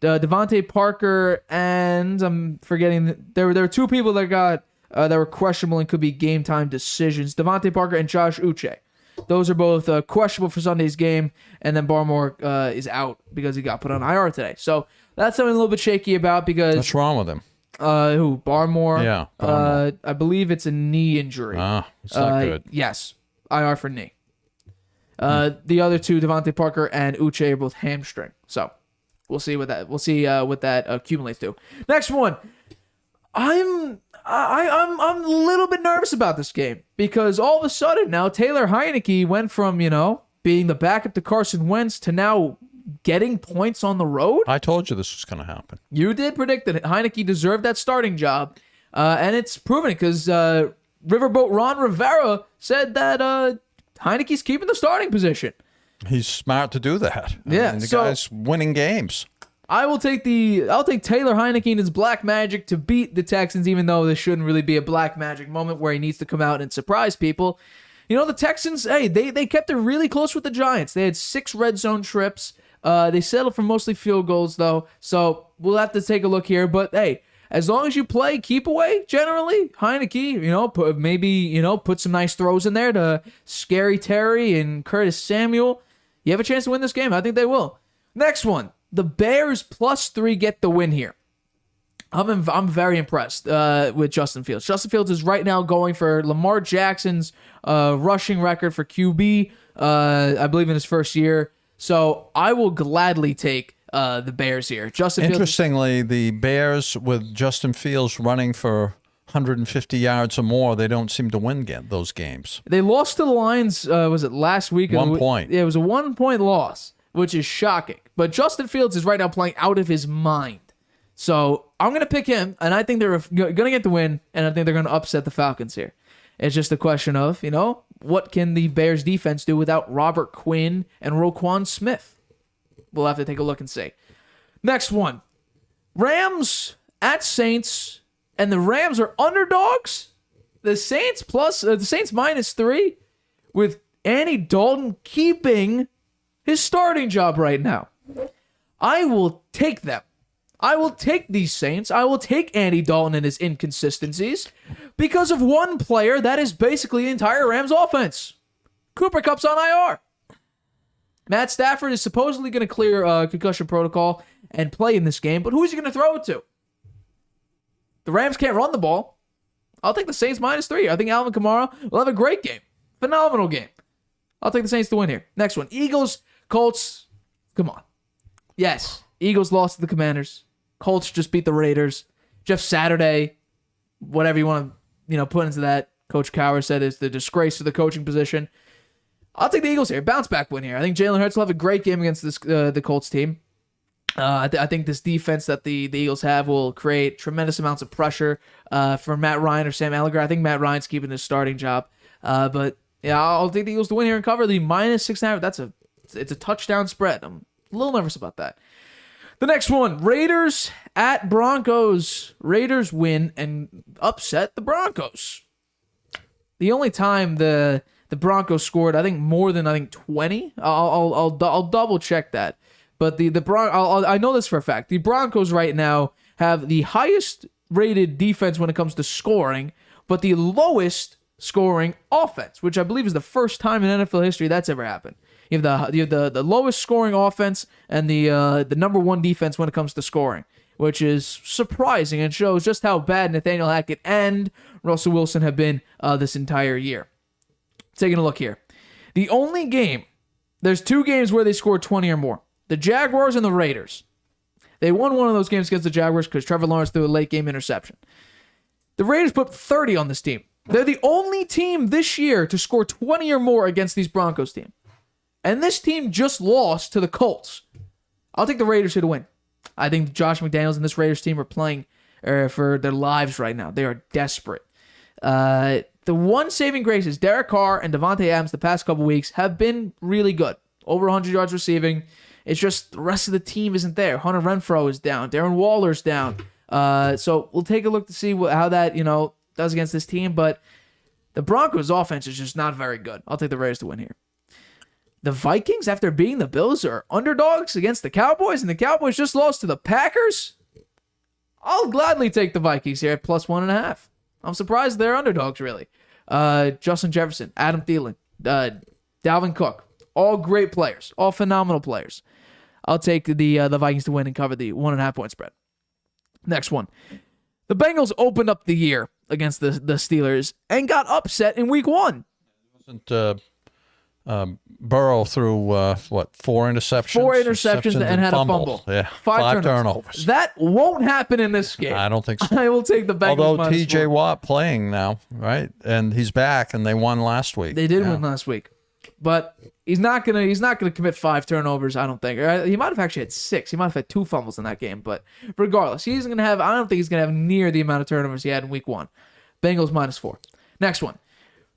S1: Devontae Parker and I'm forgetting there were 2 people that got that were questionable and could be game time decisions. Devontae Parker and Josh Uche. Those are both questionable for Sunday's game, and then Barmore is out because he got put on IR today. So that's something a little bit shaky about because...
S2: What's wrong with him?
S1: Who? Barmore?
S2: Yeah, Barmore.
S1: I believe it's a knee injury.
S2: It's not good.
S1: Yes. IR for knee. The other two, Devontae Parker and Uche, are both hamstring. So we'll see what that accumulates to. Next one. I'm a little bit nervous about this game because all of a sudden now Taylor Heineke went from, being the backup to Carson Wentz to now getting points on the road.
S2: I told you this was going to happen.
S1: You did predict that Heineke deserved that starting job, and it's proven it because Riverboat Ron Rivera said that Heineke's keeping the starting position.
S2: He's smart to do that.
S1: Yeah,
S2: the guy's winning games.
S1: I'll take Taylor Heineke and his black magic to beat the Texans, even though this shouldn't really be a black magic moment where he needs to come out and surprise people. The Texans, hey, they kept it really close with the Giants. They had 6 red zone trips. They settled for mostly field goals, though, so we'll have to take a look here. But, hey, as long as you play keep away, generally, Heineke, put some nice throws in there to Scary Terry and Curtis Samuel, you have a chance to win this game. I think they will. Next one. The Bears +3 get the win here. I'm very impressed with Justin Fields. Justin Fields is right now going for Lamar Jackson's rushing record for QB, I believe in his first year. So I will gladly take the Bears here.
S2: Interestingly, the Bears with Justin Fields running for 150 yards or more, they don't seem to win those games.
S1: They lost to the Lions, was it last week?
S2: 1 point.
S1: Yeah, it was a 1-point loss, which is shocking. But Justin Fields is right now playing out of his mind. So I'm going to pick him, and I think they're going to get the win, and I think they're going to upset the Falcons here. It's just a question of, what can the Bears defense do without Robert Quinn and Roquan Smith? We'll have to take a look and see. Next one. Rams at Saints, and the Rams are underdogs. The Saints -3 with Andy Dalton keeping his starting job right now. I will take them. I will take these Saints. I will take Andy Dalton and his inconsistencies because of one player that is basically the entire Rams offense. Cooper Kupp's on IR. Matt Stafford is supposedly going to clear concussion protocol and play in this game, but who is he going to throw it to? The Rams can't run the ball. I'll take the Saints -3. I think Alvin Kamara will have a great game. Phenomenal game. I'll take the Saints to win here. Next one. Eagles, Colts. Come on. Yes, Eagles lost to the Commanders. Colts just beat the Raiders. Jeff Saturday, whatever you want to put into that, Coach Cowher said is the disgrace to the coaching position. I'll take the Eagles here. Bounce back win here. I think Jalen Hurts will have a great game against the Colts team. I think this defense that the Eagles have will create tremendous amounts of pressure for Matt Ryan or Sam Ehlinger. I think Matt Ryan's keeping his starting job. But yeah, I'll take the Eagles to win here and cover the -6.5. It's a touchdown spread. I'm a little nervous about that. The next one, Raiders at Broncos. Raiders win and upset the Broncos. The only time the Broncos scored, I think more than 20. I'll double check that. But I know this for a fact. The Broncos right now have the highest rated defense when it comes to scoring, but the lowest scoring offense, which I believe is the first time in NFL history that's ever happened. You have the lowest scoring offense and the number one defense when it comes to scoring, which is surprising and shows just how bad Nathaniel Hackett and Russell Wilson have been this entire year. Taking a look here. The only game, there's 2 games where they scored 20 or more. The Jaguars and the Raiders. They won one of those games against the Jaguars because Trevor Lawrence threw a late game interception. The Raiders put 30 on this team. They're the only team this year to score 20 or more against these Broncos team. And this team just lost to the Colts. I'll take the Raiders here to win. I think Josh McDaniels and this Raiders team are playing for their lives right now. They are desperate. The one saving grace is Derek Carr and Devontae Adams the past couple weeks have been really good. Over 100 yards receiving. It's just the rest of the team isn't there. Hunter Renfrow is down. Darren Waller's down. So we'll take a look to see how that does against this team. But the Broncos' offense is just not very good. I'll take the Raiders to win here. The Vikings, after beating the Bills, are underdogs against the Cowboys, and the Cowboys just lost to the Packers. I'll gladly take the Vikings here at +1.5. I'm surprised they're underdogs, really. Justin Jefferson, Adam Thielen, Dalvin Cook, all great players, all phenomenal players. I'll take the Vikings to win and cover the 1.5 point spread. Next one. The Bengals opened up the year against the Steelers and got upset in week 1.
S2: Wasn't Burrow threw, 4 interceptions?
S1: 4 interceptions and had
S2: fumbled.
S1: a fumble.
S2: Yeah,
S1: 5
S2: turnovers.
S1: That won't happen in this game.
S2: I don't think so.
S1: I will take the Bengals.
S2: Although T.J.
S1: -4.
S2: Watt playing now, right? And he's back, and they won last week.
S1: They did win last week. But he's not gonna commit 5 turnovers, I don't think. He might have actually had 6. He might have had 2 fumbles in that game. But regardless, I don't think he's gonna have near the amount of turnovers he had in week 1. Bengals -4. Next one.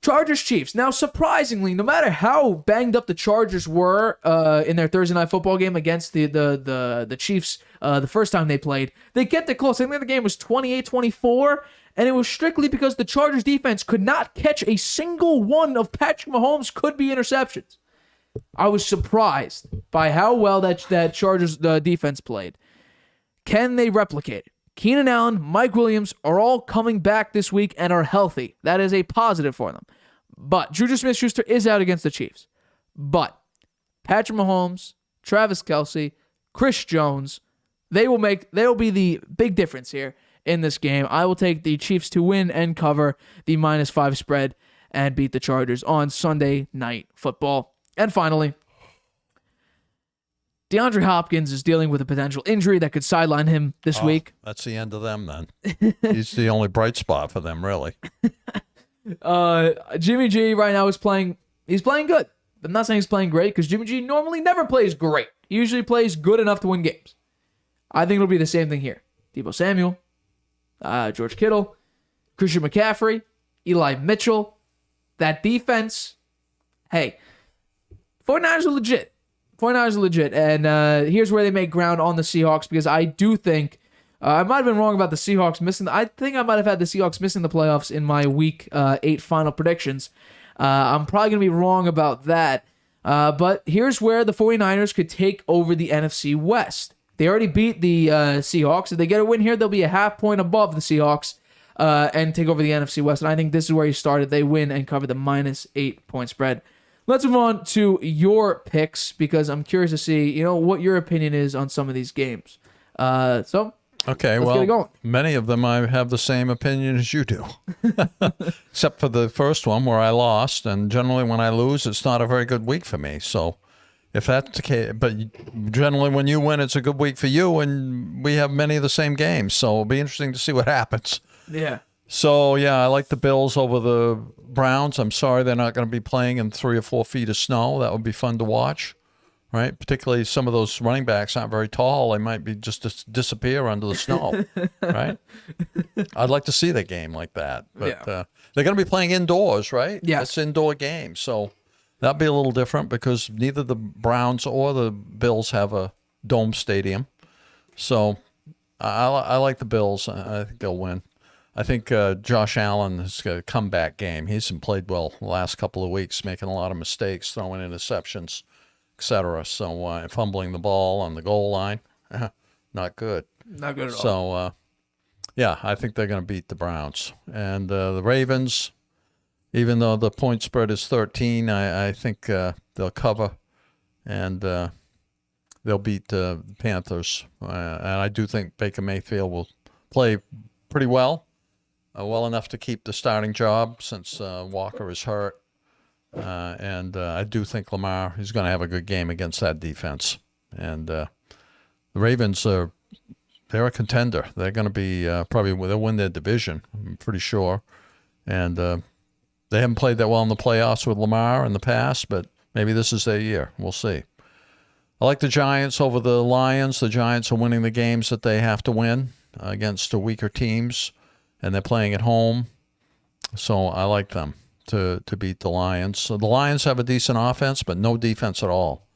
S1: Chargers Chiefs. Now, surprisingly, no matter how banged up the Chargers were in their Thursday night football game against the Chiefs the first time they played, they kept it close. I think the game was 28-24, and it was strictly because the Chargers defense could not catch a single one of Patrick Mahomes' could-be interceptions. I was surprised by how well that Chargers defense played. Can they replicate it? Keenan Allen, Mike Williams are all coming back this week and are healthy. That is a positive for them. But Juju Smith-Schuster is out against the Chiefs. But Patrick Mahomes, Travis Kelce, Chris Jones, they will be the big difference here in this game. I will take the Chiefs to win and cover the -5 spread and beat the Chargers on Sunday Night Football. And finally, DeAndre Hopkins is dealing with a potential injury that could sideline him this week.
S2: That's the end of them then. He's the only bright spot for them, really.
S1: Jimmy G right now is playing. He's playing good. I'm not saying he's playing great because Jimmy G normally never plays great. He usually plays good enough to win games. I think it'll be the same thing here. Deebo Samuel, George Kittle, Christian McCaffrey, Eli Mitchell. That defense, hey, 49ers are legit. 49ers are legit, and here's where they make ground on the Seahawks because I do think I might have been wrong about the Seahawks missing. I think I might have had the Seahawks missing the playoffs in my Week 8 final predictions. I'm probably going to be wrong about that, but here's where the 49ers could take over the NFC West. They already beat the Seahawks. If they get a win here, they'll be a half point above the Seahawks and take over the NFC West, and I think this is where he started. They win and cover the -8 point spread. Let's move on to your picks because I'm curious to see, what your opinion is on some of these games. So,
S2: okay,
S1: let's get it going.
S2: Many of them I have the same opinion as you do, except for the first one where I lost. And generally, when I lose, it's not a very good week for me. So, if that's the case, but generally, when you win, it's a good week for you, and we have many of the same games. So, it'll be interesting to see what happens.
S1: Yeah.
S2: So, yeah, I like the Bills over the Browns. I'm sorry they're not going to be playing in 3 or 4 feet of snow. That would be fun to watch, right? Particularly some of those running backs aren't very tall. They might be just disappear under the snow, right? I'd like to see that game like that. But they're going to be playing indoors, right?
S1: Yeah.
S2: It's an indoor game. So that'd be a little different because neither the Browns or the Bills have a dome stadium. So I like the Bills. I think they'll win. I think Josh Allen has got a comeback game. He hasn't played well the last couple of weeks, making a lot of mistakes, throwing interceptions, etc. So fumbling the ball on the goal line, not good.
S1: Not good at all.
S2: So, I think they're going to beat the Browns. And the Ravens, even though the point spread is 13, I think they'll cover and they'll beat the Panthers. And I do think Baker Mayfield will play pretty well. Well enough to keep the starting job since Walker is hurt. And I do think Lamar is going to have a good game against that defense. And the Ravens, they're a contender. They're going to be they'll win their division, I'm pretty sure. And they haven't played that well in the playoffs with Lamar in the past, but maybe this is their year. We'll see. I like the Giants over the Lions. The Giants are winning the games that they have to win against the weaker teams. And they're playing at home, so I like them to beat the Lions. So the Lions have a decent offense, but no defense at all.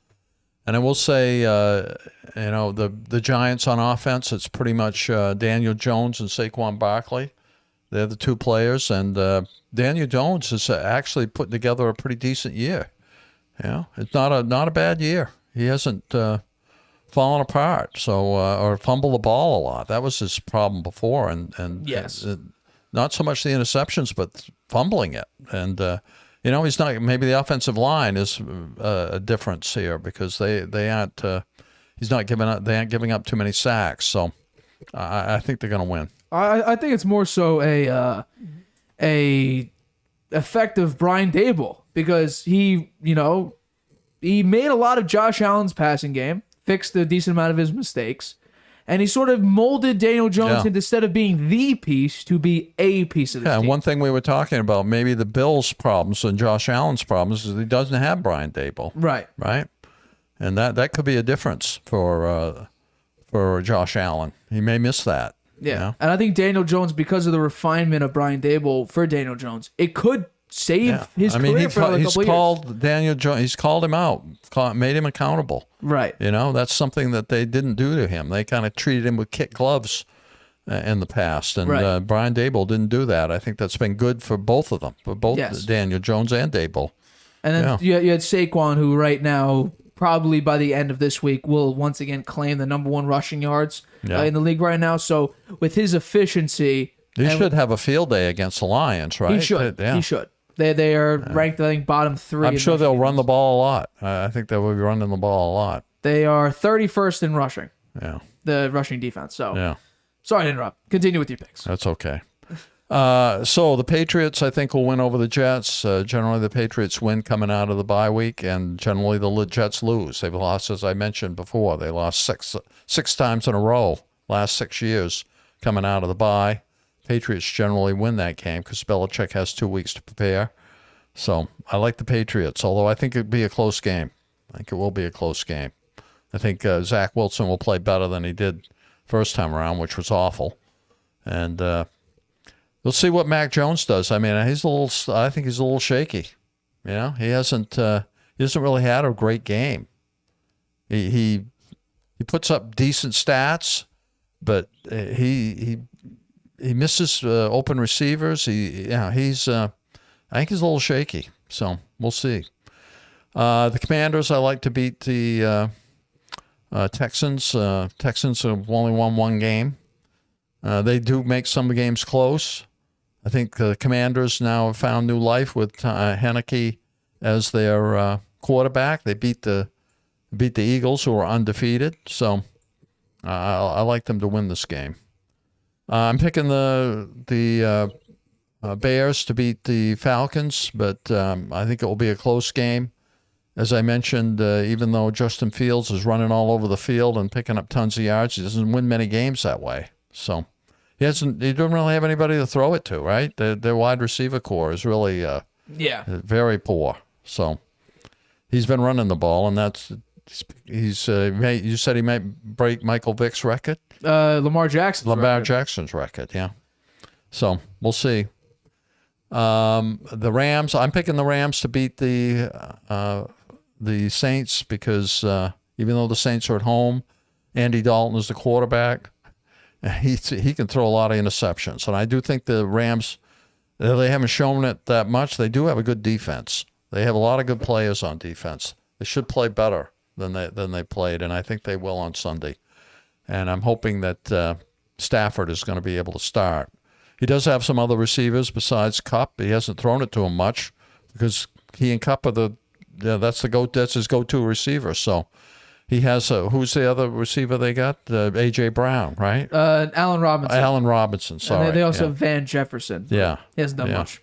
S2: And I will say, the Giants on offense, it's pretty much Daniel Jones and Saquon Barkley. They're the 2 players, and Daniel Jones has actually put together a pretty decent year. It's not a bad year. He hasn't fallen apart, so or fumble the ball a lot. That was his problem before, and
S1: yes,
S2: not so much the interceptions, but fumbling it. And he's not. Maybe the offensive line is a difference here because they aren't. He's not giving up. They aren't giving up too many sacks. So I think they're going to win.
S1: I think it's more so a effect of Brian Dable because he made a lot of Josh Allen's passing game, fixed a decent amount of his mistakes, and he sort of molded Daniel Jones into, instead of being the piece, to be a piece of the team.
S2: And one thing we were talking about, maybe the Bills' problems and Josh Allen's problems is he doesn't have Brian Dable.
S1: Right.
S2: And that could be a difference for Josh Allen. He may miss that.
S1: Yeah. And I think Daniel Jones, because of the refinement of Brian Dable for Daniel Jones, it could save his career for a couple
S2: called Daniel Jones. He's called him out, made him accountable.
S1: Right.
S2: That's something that they didn't do to him. They kind of treated him with kid gloves in the past, and Brian Dable didn't do that. I think that's been good for both of them, for both Daniel Jones and Dable.
S1: And then you had Saquon, who right now, probably by the end of this week, will once again claim the number one rushing yards in the league right now. So with his efficiency,
S2: he should have a field day against the Lions, right?
S1: He should. He should. They are ranked, I think, bottom 3.
S2: I'm sure they'll run the ball a lot. I think they will be running the ball a lot.
S1: They are 31st in rushing.
S2: Yeah.
S1: The rushing defense. So,
S2: sorry
S1: to interrupt. Continue with your picks.
S2: That's okay. So the Patriots, I think, will win over the Jets. Generally, the Patriots win coming out of the bye week, and generally the Jets lose. They've lost, as I mentioned before. They lost six times in a row last 6 years coming out of the bye. Patriots generally win that game because Belichick has 2 weeks to prepare. So I like the Patriots, although I think it'd be a close game. I think it will be a close game. I think Zach Wilson will play better than he did first time around, which was awful. And we'll see what Mac Jones does. I mean, I think he's a little shaky. He hasn't really had a great game. He puts up decent stats, but he misses open receivers. I think he's a little shaky. So we'll see. The Commanders, I like to beat the Texans. Texans have only won one game. They do make some games close. I think the Commanders now have found new life with Heineke as their quarterback. They beat the Eagles, who are undefeated. So I like them to win this game. I'm picking the Bears to beat the Falcons, but I think it will be a close game. As I mentioned, even though Justin Fields is running all over the field and picking up tons of yards, he doesn't win many games that way. So he doesn't really have anybody to throw it to, right? Their wide receiver core is really very poor. So he's been running the ball, and you said he might break Michael Vick's record?
S1: Lamar Jackson's
S2: record, yeah. So we'll see. The Rams, I'm picking the Rams to beat the Saints because even though the Saints are at home, Andy Dalton is the quarterback. He can throw a lot of interceptions, and I do think the Rams, they haven't shown it that much. They do have a good defense. They have a lot of good players on defense. They should play better than they played, and I think they will on Sunday. And I'm hoping that Stafford is going to be able to start. He does have some other receivers besides Kupp. He hasn't thrown it to him much because he and Kupp are that's his go-to receiver. So he has who's the other receiver they got? A.J. Brown, right?
S1: Allen Robinson.
S2: Allen Robinson. Sorry.
S1: And they also have Van Jefferson.
S2: Yeah,
S1: he hasn't done much.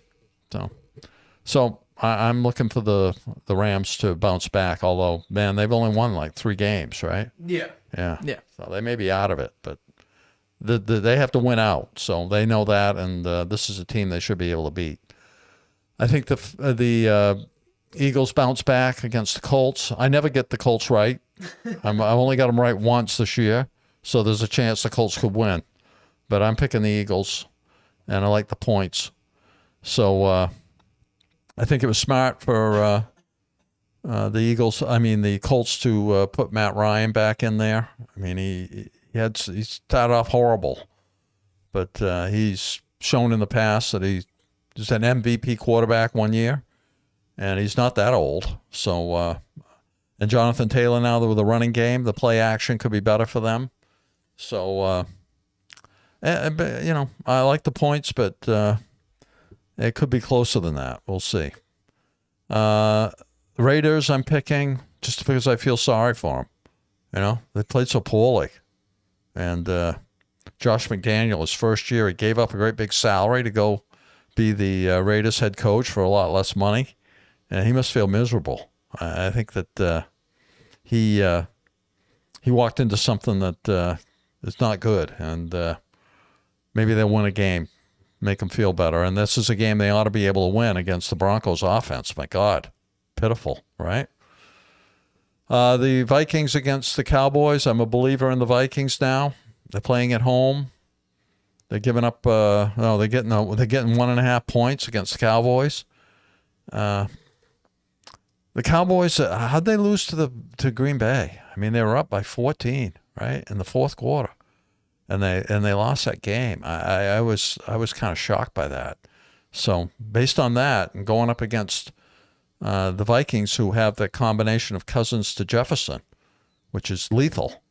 S2: So I'm looking for the Rams to bounce back. Although, man, they've only won like 3 games, right?
S1: Yeah.
S2: So they may be out of it, but they have to win out. So they know that, and this is a team they should be able to beat. I think the Eagles bounce back against the Colts. I never get the Colts right. I've only got them right once this year, so there's a chance the Colts could win. But I'm picking the Eagles, and I like the points. So I think it was smart for the Colts to put Matt Ryan back in there. I mean, he started off horrible, but he's shown in the past that he's an MVP quarterback one year, and he's not that old. So, and Jonathan Taylor now with the running game, the play action could be better for them. So But, I like the points, but it could be closer than that. We'll see. The Raiders, I'm picking just because I feel sorry for them. They played so poorly. And Josh McDaniel, his first year, he gave up a great big salary to go be the Raiders head coach for a lot less money. And he must feel miserable. I think that he walked into something that is not good. And maybe they'll win a game, make them feel better. And this is a game they ought to be able to win against the Broncos offense. My God, pitiful, right? The Vikings against the Cowboys. I'm a believer in the Vikings now. They're playing at home. They're giving up. They're getting 1.5 points against the Cowboys. The Cowboys. How'd they lose to Green Bay? I mean, they were up by 14, right, in the fourth quarter, and they lost that game. I was kind of shocked by that. So based on that, and going up against the Vikings, who have that combination of Cousins to Jefferson, which is lethal,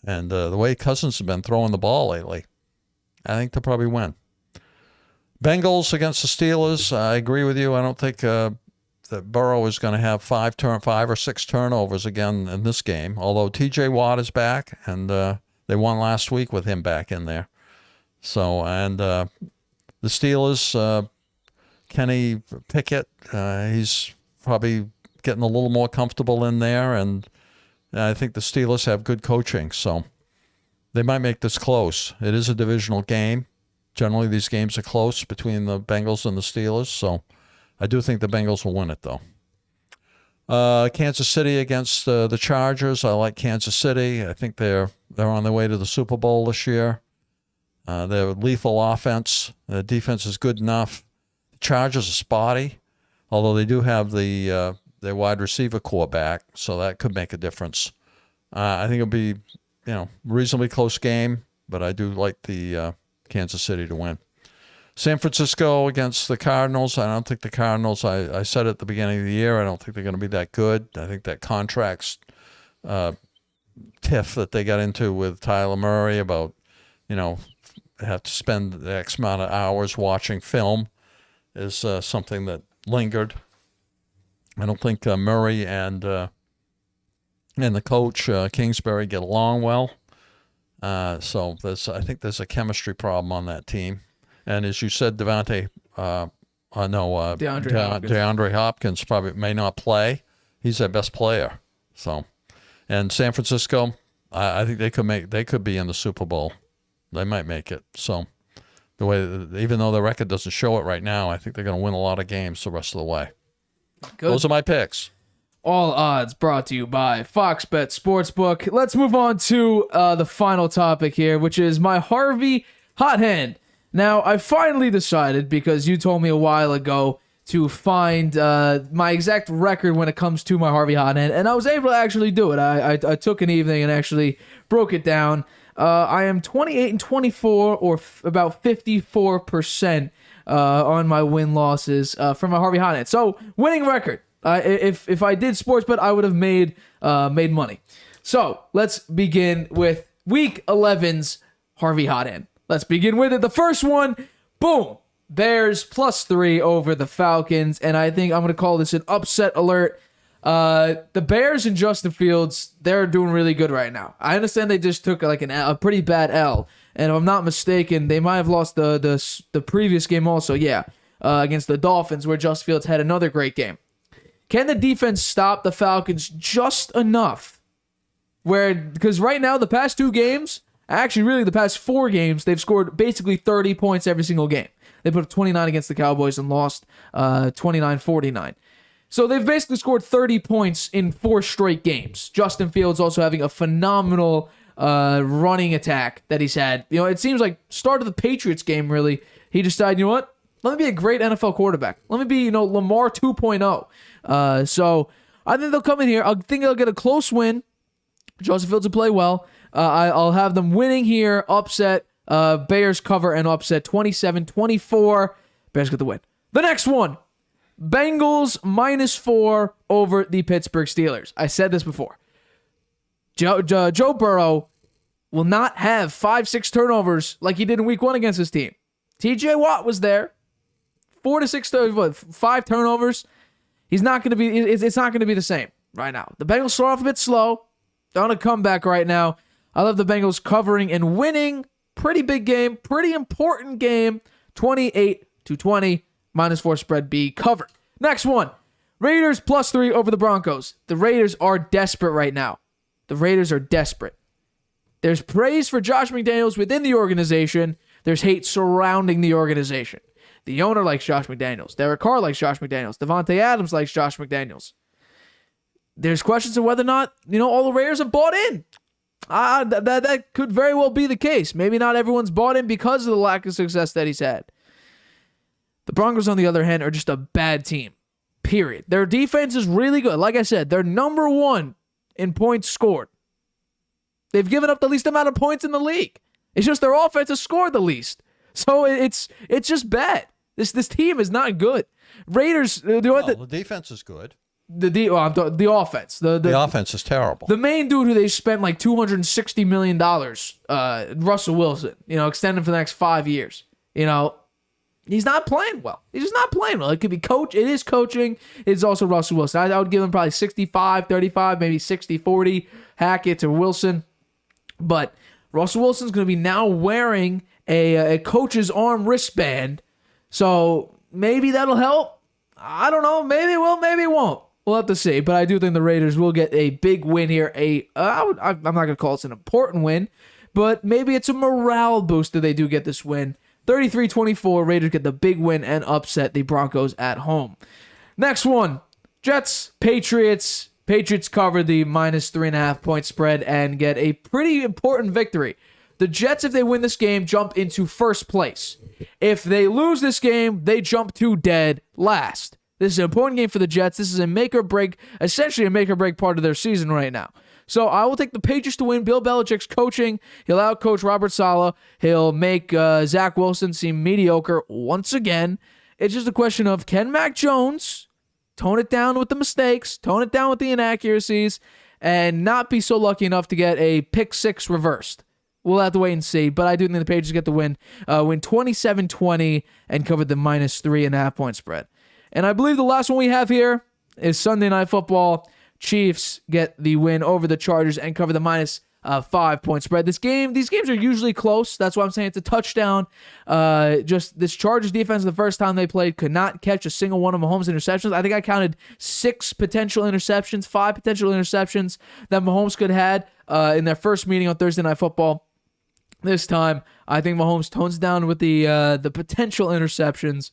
S2: and the way Cousins has been throwing the ball lately, I think they'll probably win. Bengals against the Steelers. I agree with you. I don't think that Burrow is going to have 5 or 6 turnovers again in this game, although T.J. Watt is back, and they won last week with him back in there. So, and the Steelers, Kenny Pickett, he's probably getting a little more comfortable in there, and I think the Steelers have good coaching, so they might make this close. It is a divisional game. Generally, these games are close between the Bengals and the Steelers, so I do think the Bengals will win it, though. Kansas City against the Chargers. I like Kansas City. I think they're on their way to the Super Bowl this year. They're lethal offense. The defense is good enough. The Chargers are spotty, although they do have their wide receiver core back, so that could make a difference. I think it'll be reasonably close game, but I do like the Kansas City to win. San Francisco against the Cardinals. I don't think the Cardinals, I said at the beginning of the year, I don't think they're going to be that good. I think that contracts tiff that they got into with Tyler Murray about, have to spend the X amount of hours watching film is something that lingered. I don't think Murray and the coach, Kingsbury, get along well. So I think there's a chemistry problem on that team. And as you said, DeAndre Hopkins probably may not play. He's their best player. So, and San Francisco, I think they could be in the Super Bowl. They might make it. So, even though the record doesn't show it right now, I think they're going to win a lot of games the rest of the way. Good. Those are my picks.
S1: All odds brought to you by Fox Bet Sportsbook. Let's move on to the final topic here, which is my Harvey hot hand. Now, I finally decided, because you told me a while ago, to find my exact record when it comes to my Harvey hot hand, and I was able to actually do it. I took an evening and actually broke it down. I am 28-24, or about 54% on my win-losses from my Harvey hot hand. So, winning record. If I did sports bet, I would have made money. So, let's begin with Week 11's Harvey hot hand. Let's begin with it. The first one, boom, Bears +3 over the Falcons, and I think I'm going to call this an upset alert. The Bears and Justin Fields, they're doing really good right now. I understand they just took a pretty bad L, and if I'm not mistaken, they might have lost the previous game also, against the Dolphins, where Justin Fields had another great game. Can the defense stop the Falcons just enough? Because right now, the past 2 games, actually, really, the past 4 games, they've scored basically 30 points every single game. They put up 29 against the Cowboys and lost 29-49. So they've basically scored 30 points in 4 straight games. Justin Fields also having a phenomenal running attack that he's had. It seems like start of the Patriots game, really, he decided, you know what? Let me be a great NFL quarterback. Let me be, Lamar 2.0. So I think they'll come in here. I think they'll get a close win. Justin Fields will play well. I'll have them winning here, upset, Bears cover and upset, 27-24. Bears get the win. The next one, Bengals -4 over the Pittsburgh Steelers. I said this before. Joe Burrow will not have 5-6 turnovers like he did in week 1 against his team. TJ Watt was there. 4 to 6, 5 turnovers. He's not going to be, it's not going to be the same right now. The Bengals start off a bit slow. They're on a comeback right now. I love the Bengals covering and winning. Pretty big game, pretty important game. 28-20, -4 spread B covered. Next one, Raiders +3 over the Broncos. The Raiders are desperate right now. The Raiders are desperate. There's praise for Josh McDaniels within the organization. There's hate surrounding the organization. The owner likes Josh McDaniels. Derek Carr likes Josh McDaniels. Devontae Adams likes Josh McDaniels. There's questions of whether or not, all the Raiders have bought in. That could very well be the case. Maybe not everyone's bought in because of the lack of success that he's had. The Broncos, on the other hand, are just a bad team. Period. Their defense is really good. Like I said, they're number 1 in points scored. They've given up the least amount of points in the league. It's just their offense has scored the least. So it's just bad. This team is not good. Raiders. The
S2: defense is good.
S1: The offense. The
S2: offense is terrible.
S1: The main dude who they spent like $260 million, Russell Wilson, extended for the next 5 years. He's not playing well. He's just not playing well. It could be coach. It is coaching. It's also Russell Wilson. I would give him probably 65-35, maybe 60-40, Hackett to Wilson. But Russell Wilson's going to be now wearing a coach's arm wristband. So maybe that'll help. I don't know. Maybe it will, maybe it won't. We'll have to see. But I do think the Raiders will get a big win here. I'm not going to call it an important win, but maybe it's a morale boost that they do get this win. 33-24, Raiders get the big win and upset the Broncos at home. Next one, Jets, Patriots. Patriots cover the -3.5 point spread and get a pretty important victory. The Jets, if they win this game, jump into first place. If they lose this game, they jump to dead last. This is an important game for the Jets. This is a make or break, essentially a make or break part of their season right now. So I will take the Patriots to win. Bill Belichick's coaching. He'll outcoach Robert Saleh. He'll make Zach Wilson seem mediocre once again. It's just a question of, can Mac Jones tone it down with the mistakes, tone it down with the inaccuracies, and not be so lucky enough to get a pick 6 reversed? We'll have to wait and see, but I do think the Patriots get the win. Win 27-20 and cover the -3.5 point spread. And I believe the last one we have here is Sunday Night Football. Chiefs get the win over the Chargers and cover the -5 point spread. These games are usually close. That's why I'm saying it's a touchdown. Just this Chargers defense, the first time they played, could not catch a single one of Mahomes' interceptions. I think I counted 5 potential interceptions that Mahomes could have had in their first meeting on Thursday Night Football. This time, I think Mahomes tones down with the potential interceptions.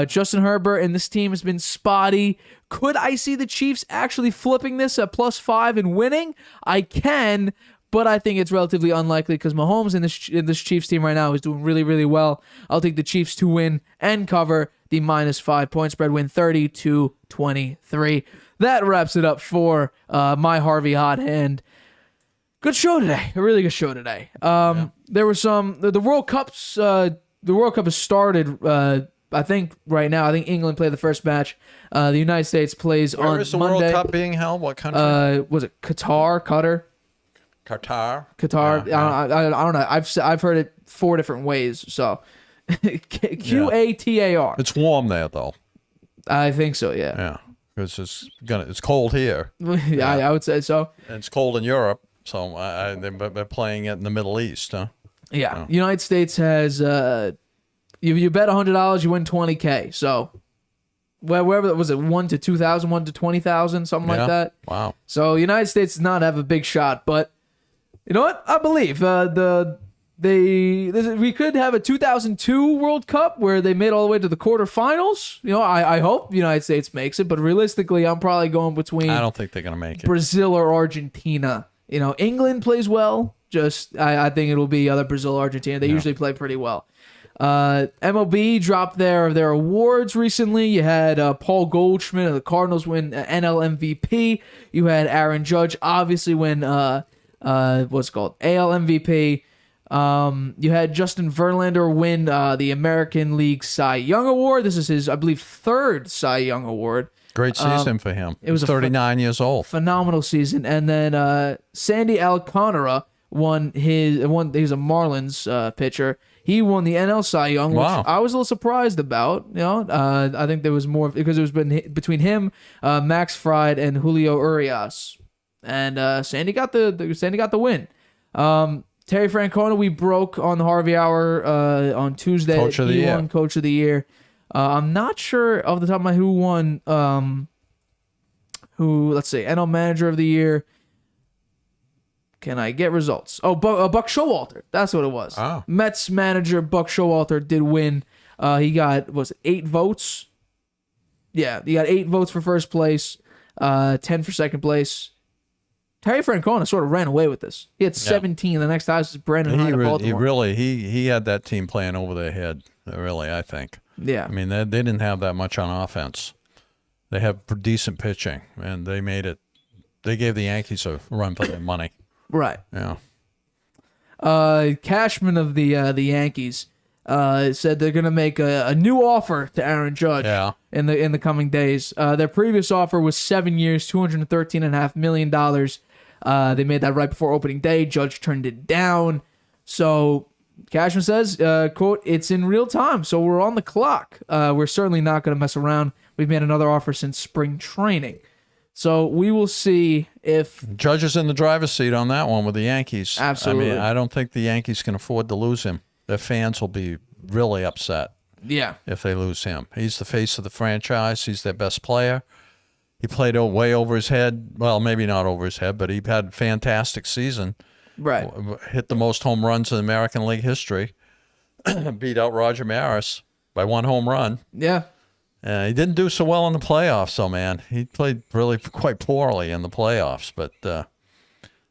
S1: Justin Herbert and this team has been spotty. Could I see the Chiefs actually flipping this at +5 and winning? I can, but I think it's relatively unlikely because Mahomes in this Chiefs team right now is doing really, really well. I'll take the Chiefs to win and cover the -5 point spread, win 30-23. That wraps it up for my Harvey Hot Hand. Good show today. A really good show today. There were the World Cups. The World Cup has started. I think right now. I think England played the first match. The United States plays on Monday.
S2: Where is the World Cup being held? What country?
S1: Was it Qatar?
S2: Qatar.
S1: Yeah. I don't know. I've heard it 4 different ways. So Qatar.
S2: It's warm there though.
S1: I think so. Yeah.
S2: Yeah. Because it's cold here.
S1: Yeah, I would say so.
S2: And it's cold in Europe. So they're playing it in the Middle East, huh?
S1: Yeah. United States has you bet $100, you win $20K. So wherever was it, 1 to 2,000, 1 to 20,000, something like that.
S2: Wow.
S1: So United States does not have a big shot, but you know what? I believe we could have a 2002 World Cup where they made all the way to the quarterfinals. I hope the United States makes it, but realistically, I'm probably going between.
S2: I don't think they're gonna make it.
S1: Brazil or Argentina. England plays well. I think it'll be either Brazil or Argentina. They usually play pretty well. MLB dropped their awards recently. You had Paul Goldschmidt of the Cardinals win NL MVP. You had Aaron Judge obviously win what's it called, AL MVP. You had Justin Verlander win the American League Cy Young Award. This is his, I believe, 3rd Cy Young Award.
S2: Great season for him.
S1: It was
S2: 39 years old.
S1: Phenomenal season. And then Sandy Alcantara won he's a Marlins pitcher. He won the NL Cy Young, which
S2: Wow.
S1: I was a little surprised about. I think there was more because it was between him, Max Fried, and Julio Urias, and Sandy got the win. Terry Francona, we broke on the Harvey Hour on Tuesday.
S2: Coach of the year.
S1: Won Coach of the Year. I'm not sure off the top of my head who won. Let's see, NL Manager of the Year. Can I get results? Oh, Buck Showalter. That's what it was.
S2: Oh.
S1: Mets manager Buck Showalter did win. He got 8 votes. Yeah, he got 8 votes for first place, 10 for second place. Terry Francona sort of ran away with this. He had 17. The next house is Brandon Hyde of Baltimore.
S2: He had that team playing over their head. Really, I think.
S1: Yeah.
S2: I mean, they didn't have that much on offense. They have decent pitching, and they made it. They gave the Yankees a run for their money.
S1: Right.
S2: Yeah.
S1: Cashman of the Yankees said they're going to make a new offer to Aaron Judge in the coming days. Their previous offer was 7 years, $213.5 million. They made that right before opening day. Judge turned it down. So Cashman says, quote, "It's in real time, so we're on the clock. We're certainly not going to mess around. We've made another offer since spring training." So we will see if
S2: Judge is in the driver's seat on that one with the Yankees.
S1: Absolutely.
S2: I mean, I don't think the Yankees can afford to lose him. Their fans will be really upset if they lose him. He's the face of the franchise. He's their best player. He played way over his head. Well, maybe not over his head, but he had a fantastic season.
S1: Right.
S2: Hit the most home runs in American League history. Beat out Roger Maris by 1 home run.
S1: Yeah.
S2: He didn't do so well in the playoffs, though, man. He played really quite poorly in the playoffs, but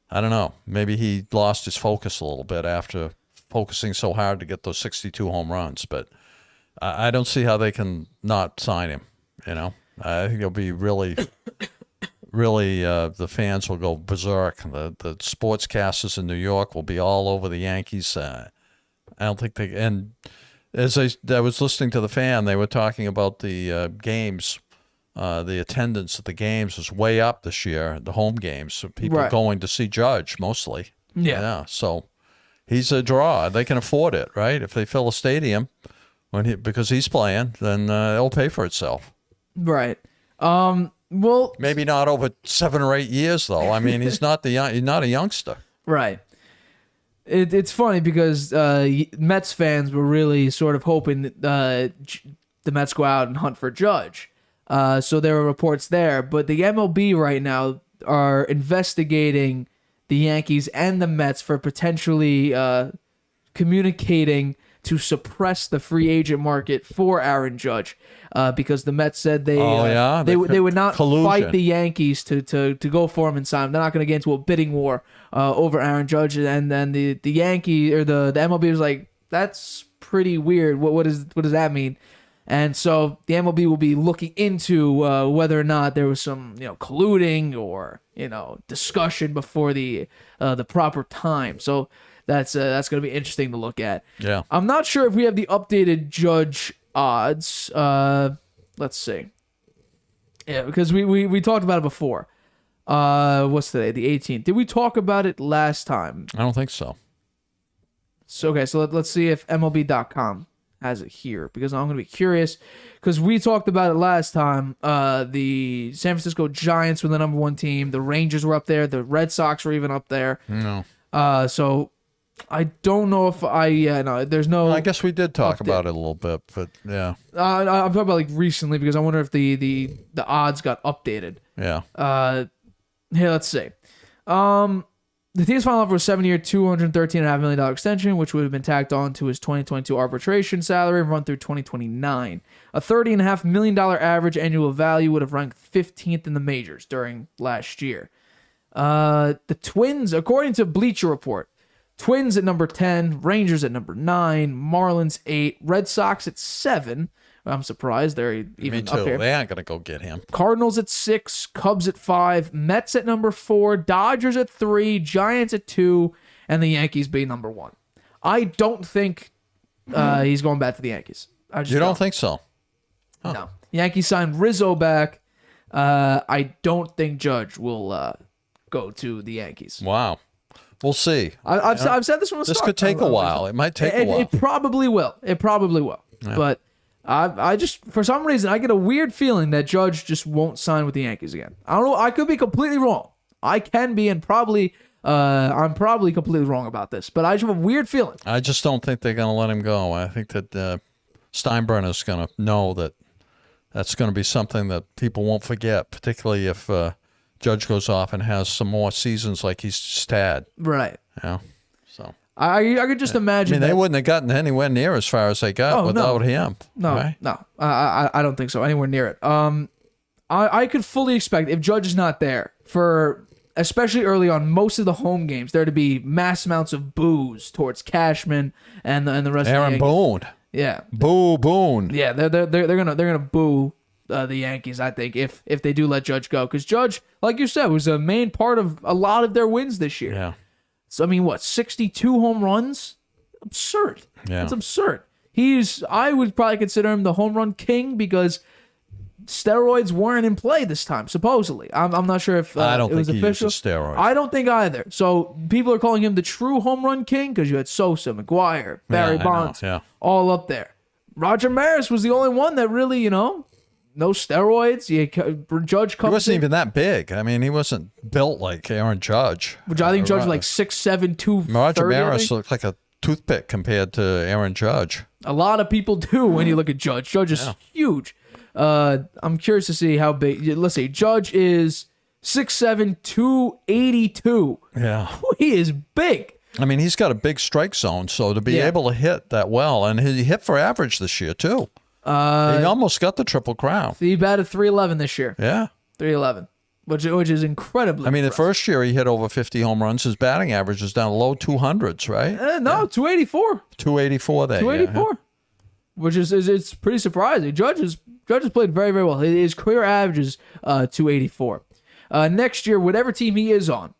S2: I don't know. Maybe he lost his focus a little bit after focusing so hard to get those 62 home runs. But I don't see how they can not sign him, I think it'll be really, the fans will go berserk. The sportscasters in New York will be all over the Yankees. I don't think they – and – as I was listening to the fan, they were talking about the games. The attendance at the games was way up this year, the home games. So people going to see Judge mostly. Yeah. So he's a draw. They can afford it, right? If they fill a stadium because he's playing, then it'll pay for itself.
S1: Right. Well,
S2: maybe not over 7 or 8 years, though. I mean, he's not a youngster.
S1: Right. It's funny because Mets fans were really sort of hoping that the Mets go out and hunt for Judge. So there were reports there. But the MLB right now are investigating the Yankees and the Mets for potentially communicating to suppress the free agent market for Aaron Judge, because the Mets said they would not fight the Yankees to go for him and sign him. They're not going to get into a bidding war over Aaron Judge, and then the Yankee or the MLB was like, that's pretty weird. What does that mean? And so the MLB will be looking into whether or not there was some colluding or discussion before the proper time. So that's going to be interesting to look at.
S2: Yeah.
S1: I'm not sure if we have the updated Judge odds. Let's see. Yeah, because we talked about it before. What's today? The 18th. Did we talk about it last time?
S2: I don't think so.
S1: So let's see if MLB.com has it here, because I'm going to be curious, because we talked about it last time. The San Francisco Giants were the number 1 team. The Rangers were up there. The Red Sox were even up there.
S2: No.
S1: So I don't know if there's no.
S2: I guess we did talk about it a little bit, but yeah.
S1: I'm talking about recently, because I wonder if the odds got updated.
S2: Yeah.
S1: Here, let's see. The team's final offer was 7-year, $213.5 million extension, which would have been tacked on to his 2022 arbitration salary and run through 2029. A $30.5 million average annual value would have ranked 15th in the majors during last year. The Twins, according to Bleacher Report, Twins at number 10, Rangers at number 9, Marlins 8, Red Sox at 7. I'm surprised they're even
S2: Me too.
S1: up here.
S2: They aren't going to go get him.
S1: Cardinals at 6, Cubs at 5, Mets at number 4, Dodgers at 3, Giants at 2, and the Yankees being number 1. I don't think he's going back to the Yankees.
S2: You don't think so?
S1: Huh. No. Yankees signed Rizzo back. I don't think Judge will go to the Yankees.
S2: Wow. We'll see.
S1: I've said this from the
S2: This
S1: start.
S2: could take a while. It might take a while.
S1: It probably will. It probably will.
S2: Yeah.
S1: But I just, for some reason, I get a weird feeling that Judge just won't sign with the Yankees again. I don't know. I could be completely wrong. I can be, and probably, I'm probably completely wrong about this. But I just have a weird feeling.
S2: I just don't think they're going to let him go. I think that Steinbrenner's going to know that that's going to be something that people won't forget, particularly if Judge goes off and has some more seasons like he's just had.
S1: Right.
S2: Yeah. So
S1: I could just imagine.
S2: they wouldn't have gotten anywhere near as far as they got without him.
S1: No,
S2: right?
S1: no. I don't think so. Anywhere near it. I could fully expect if Judge is not there for, especially early on, most of the home games, there to be mass amounts of boos towards Cashman and the rest
S2: Aaron
S1: of the
S2: Boone.
S1: Yeah.
S2: Boo Boone.
S1: Yeah, they're gonna boo the Yankees, I think, if they do let Judge go, because Judge, like you said, was a main part of a lot of their wins this year.
S2: Yeah.
S1: So I mean, what, 62 home runs? Absurd.
S2: Yeah.
S1: That's absurd. I would probably consider him the home run king because steroids weren't in play this time, supposedly. I'm not sure if
S2: I don't
S1: it was
S2: think he
S1: official.
S2: uses steroids.
S1: I don't think either. So people are calling him the true home run king because you had Sosa, McGuire, Barry
S2: I know,
S1: Bonds,
S2: yeah.
S1: all up there. Roger Maris was the only one that really, no steroids. Judge comes
S2: He wasn't
S1: in,
S2: even that big. I mean, he wasn't built like Aaron Judge.
S1: which I think Judge was like 6'7", 230.
S2: Roger Maris
S1: I think.
S2: looked like a toothpick compared to Aaron Judge.
S1: A lot of people do when you look at Judge. Judge is huge. I'm curious to see how big. Let's see. Judge is 6'7", 282.
S2: Yeah.
S1: He is big.
S2: I mean, he's got a big strike zone, so to be able to hit that well, and he hit for average this year, too. He almost got the Triple Crown.
S1: He batted 311 this year.
S2: Yeah.
S1: 311, which is incredibly.
S2: I mean, the
S1: impressive.
S2: first year he hit over 50 home runs. His batting average is down low 200s, right?
S1: No, 284.
S2: 284 there.
S1: 284, which is it's pretty surprising. Judge has played very, very well. His career average is 284. Next year, whatever team he's on,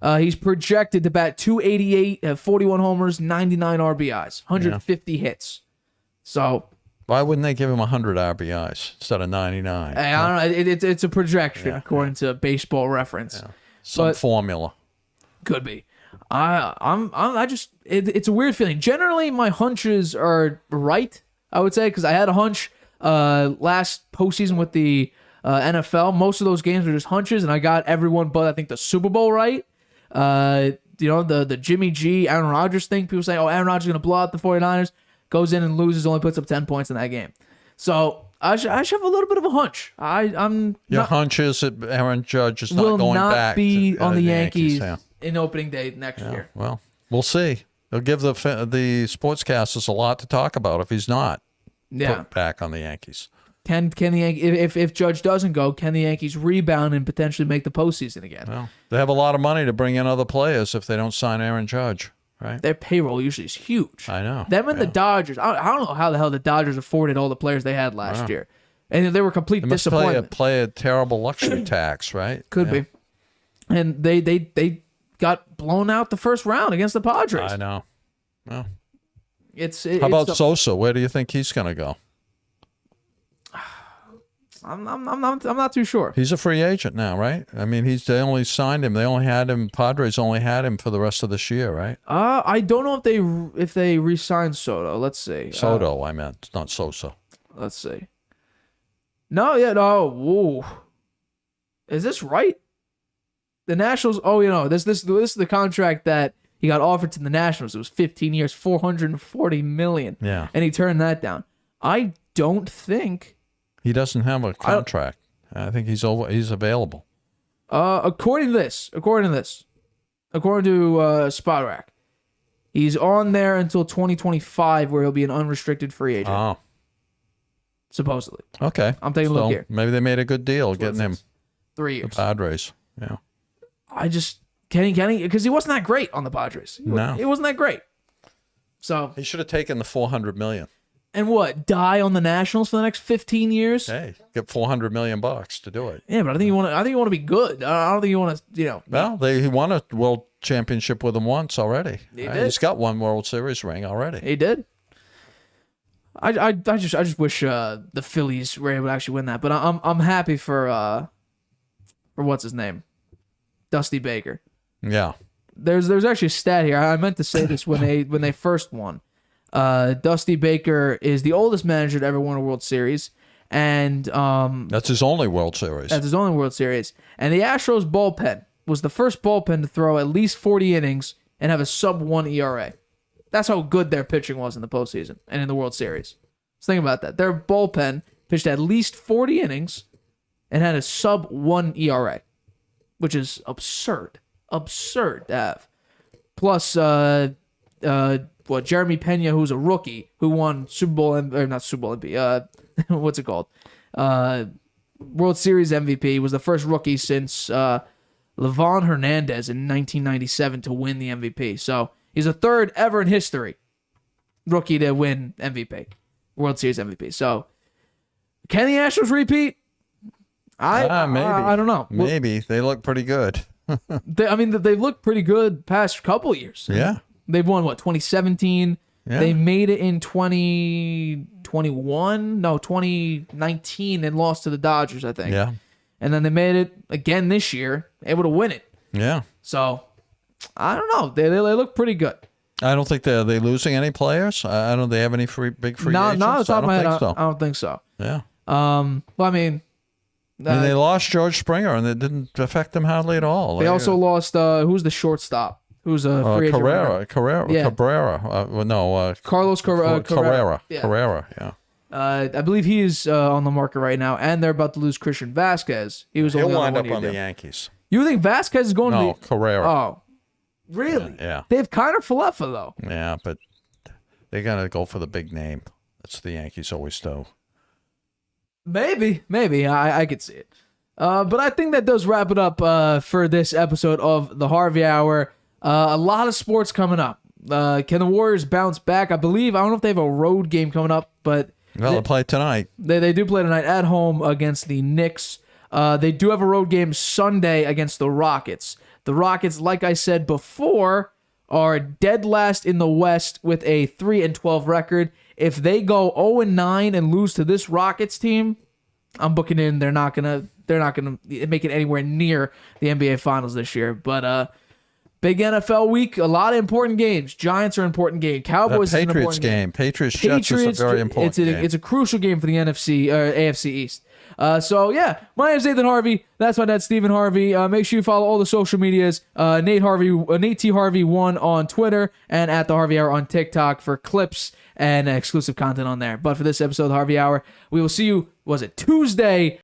S1: he's projected to bat 288, have 41 homers, 99 RBIs, 150 hits. So
S2: Why wouldn't they give him 100 RBIs instead of 99?
S1: I don't know. It's a projection according to Baseball Reference.
S2: Some
S1: but-
S2: formula.
S1: Could be. It's a weird feeling. Generally, my hunches are right, I would say, because I had a hunch last postseason with the NFL. Most of those games were just hunches, and I got everyone but I think the Super Bowl right. The Jimmy G, Aaron Rodgers thing. People say, Aaron Rodgers is going to blow out the 49ers. Goes in and loses, only puts up 10 points in that game. So I should have a little bit of a hunch.
S2: Your hunch is that Aaron Judge is not
S1: will
S2: going
S1: not
S2: back
S1: be
S2: to,
S1: on the Yankees
S2: yeah.
S1: in opening day next year.
S2: Well, we'll see. They'll give the sportscasters a lot to talk about if he's not put back on the Yankees.
S1: Can the Yankees, if Judge doesn't go, can the Yankees rebound and potentially make the postseason again?
S2: Well, they have a lot of money to bring in other players if they don't sign Aaron Judge, right?
S1: Their payroll usually is huge.
S2: I know.
S1: Them and the Dodgers. I don't know how the hell the Dodgers afforded all the players they had last year, and they were complete
S2: They must
S1: disappointment.
S2: play a terrible luxury tax, right?
S1: Could be, and they got blown out the first round against the Padres.
S2: I know. Well,
S1: How
S2: how about Sosa? Where do you think he's going to go?
S1: I'm not too sure.
S2: He's a free agent now, right? I mean, they only signed him. Padres only had him for the rest of this year, right?
S1: I don't know if they re-signed Soto. Let's see.
S2: Soto, I meant, not Sosa.
S1: Let's see. No. Whoa. Is this right? The Nationals. Oh, this is the contract that he got offered to the Nationals. It was 15 years, $440 million.
S2: Yeah.
S1: And he turned that down. I don't think.
S2: He doesn't have a contract. I think he's available.
S1: According to Spotrac, he's on there until 2025, where he'll be an unrestricted free agent.
S2: Oh,
S1: Supposedly.
S2: okay.
S1: I'm taking a look here.
S2: Maybe they made a good deal getting him
S1: 3 years.
S2: the Padres. Yeah.
S1: Can he? Because he wasn't that great on the Padres.
S2: No.
S1: He wasn't that great. So.
S2: He should have taken the $400 million.
S1: And what? Die on the Nationals for the next 15 years?
S2: Hey, get $400 million to do it.
S1: Yeah, but I think you want to be good. I don't think you want to,
S2: Well, he won a world championship with them once already.
S1: He did.
S2: He's got one World Series ring already.
S1: He did. I just wish the Phillies were able to actually win that. But I'm happy for what's his name, Dusty Baker.
S2: Yeah.
S1: There's actually a stat here. I meant to say this when they first won. Dusty Baker is the oldest manager to ever win a World Series, and
S2: that's his only World Series.
S1: That's his only World Series. And the Astros bullpen was the first bullpen to throw at least 40 innings and have a sub-1 ERA. That's how good their pitching was in the postseason and in the World Series. Just think about that. Their bullpen pitched at least 40 innings and had a sub-1 ERA, which is absurd. Absurd to have. Plus, Jeremy Pena, who's a rookie, who won Super Bowl, or not Super Bowl MVP, what's it called? World Series MVP, was the first rookie since Levon Hernandez in 1997 to win the MVP. So he's the third ever in history rookie to win MVP, World Series MVP. So can the Astros repeat?
S2: Maybe.
S1: I don't know.
S2: Maybe. They look pretty good.
S1: They've looked pretty good past couple years.
S2: Yeah.
S1: They've won, 2017?
S2: Yeah.
S1: They made it in 2021? No, 2019 and lost to the Dodgers, I think.
S2: Yeah.
S1: And then they made it again this year, able to win it.
S2: Yeah.
S1: So, I don't know. They look pretty good.
S2: I don't think they're losing any players. I don't. They have any big free agents?
S1: No, it's not my head. I
S2: so.
S1: don't think so.
S2: Yeah.
S1: Well, I mean,
S2: they lost George Springer, and it didn't affect them hardly at all.
S1: They also lost who's the shortstop? Who's a free agent?
S2: Cabrera.
S1: Yeah.
S2: Carlos
S1: Carrera. Yeah.
S2: Carrera. Yeah.
S1: I believe he is on the market right now, and they're about to lose Christian Vasquez. He was
S2: He'll
S1: only
S2: wind
S1: on
S2: up
S1: the
S2: on the
S1: deal.
S2: Yankees.
S1: You think Vasquez is going
S2: No,
S1: to be?
S2: Carrera.
S1: Oh, really?
S2: Yeah.
S1: They have Connor Falefa though.
S2: Yeah, but they gotta go for the big name. That's the Yankees always do.
S1: Maybe. I could see it. But I think that does wrap it up for this episode of the Harvey Hour. A lot of sports coming up. Can the Warriors bounce back? I don't know if they have a road game coming up, but
S2: They play tonight.
S1: They do play tonight at home against the Knicks. They do have a road game Sunday against the Rockets. The Rockets, like I said before, are dead last in the West with a 3-12 record. If they go 0-9 and lose to this Rockets team, I'm booking in. They're not gonna make it anywhere near the NBA Finals this year. But big NFL week, a lot of important games. Giants are an important game. Cowboys
S2: The
S1: is an
S2: Patriots
S1: important
S2: game. Patriots-Jets is a very important game.
S1: It's a crucial game for the AFC East. So yeah, my name's Nathan Harvey. That's my dad, Stephen Harvey. Make sure you follow all the social medias. Nate T Harvey 1 on Twitter and at the Harvey Hour on TikTok for clips and exclusive content on there. But for this episode of the Harvey Hour, we will see you. Was it Tuesday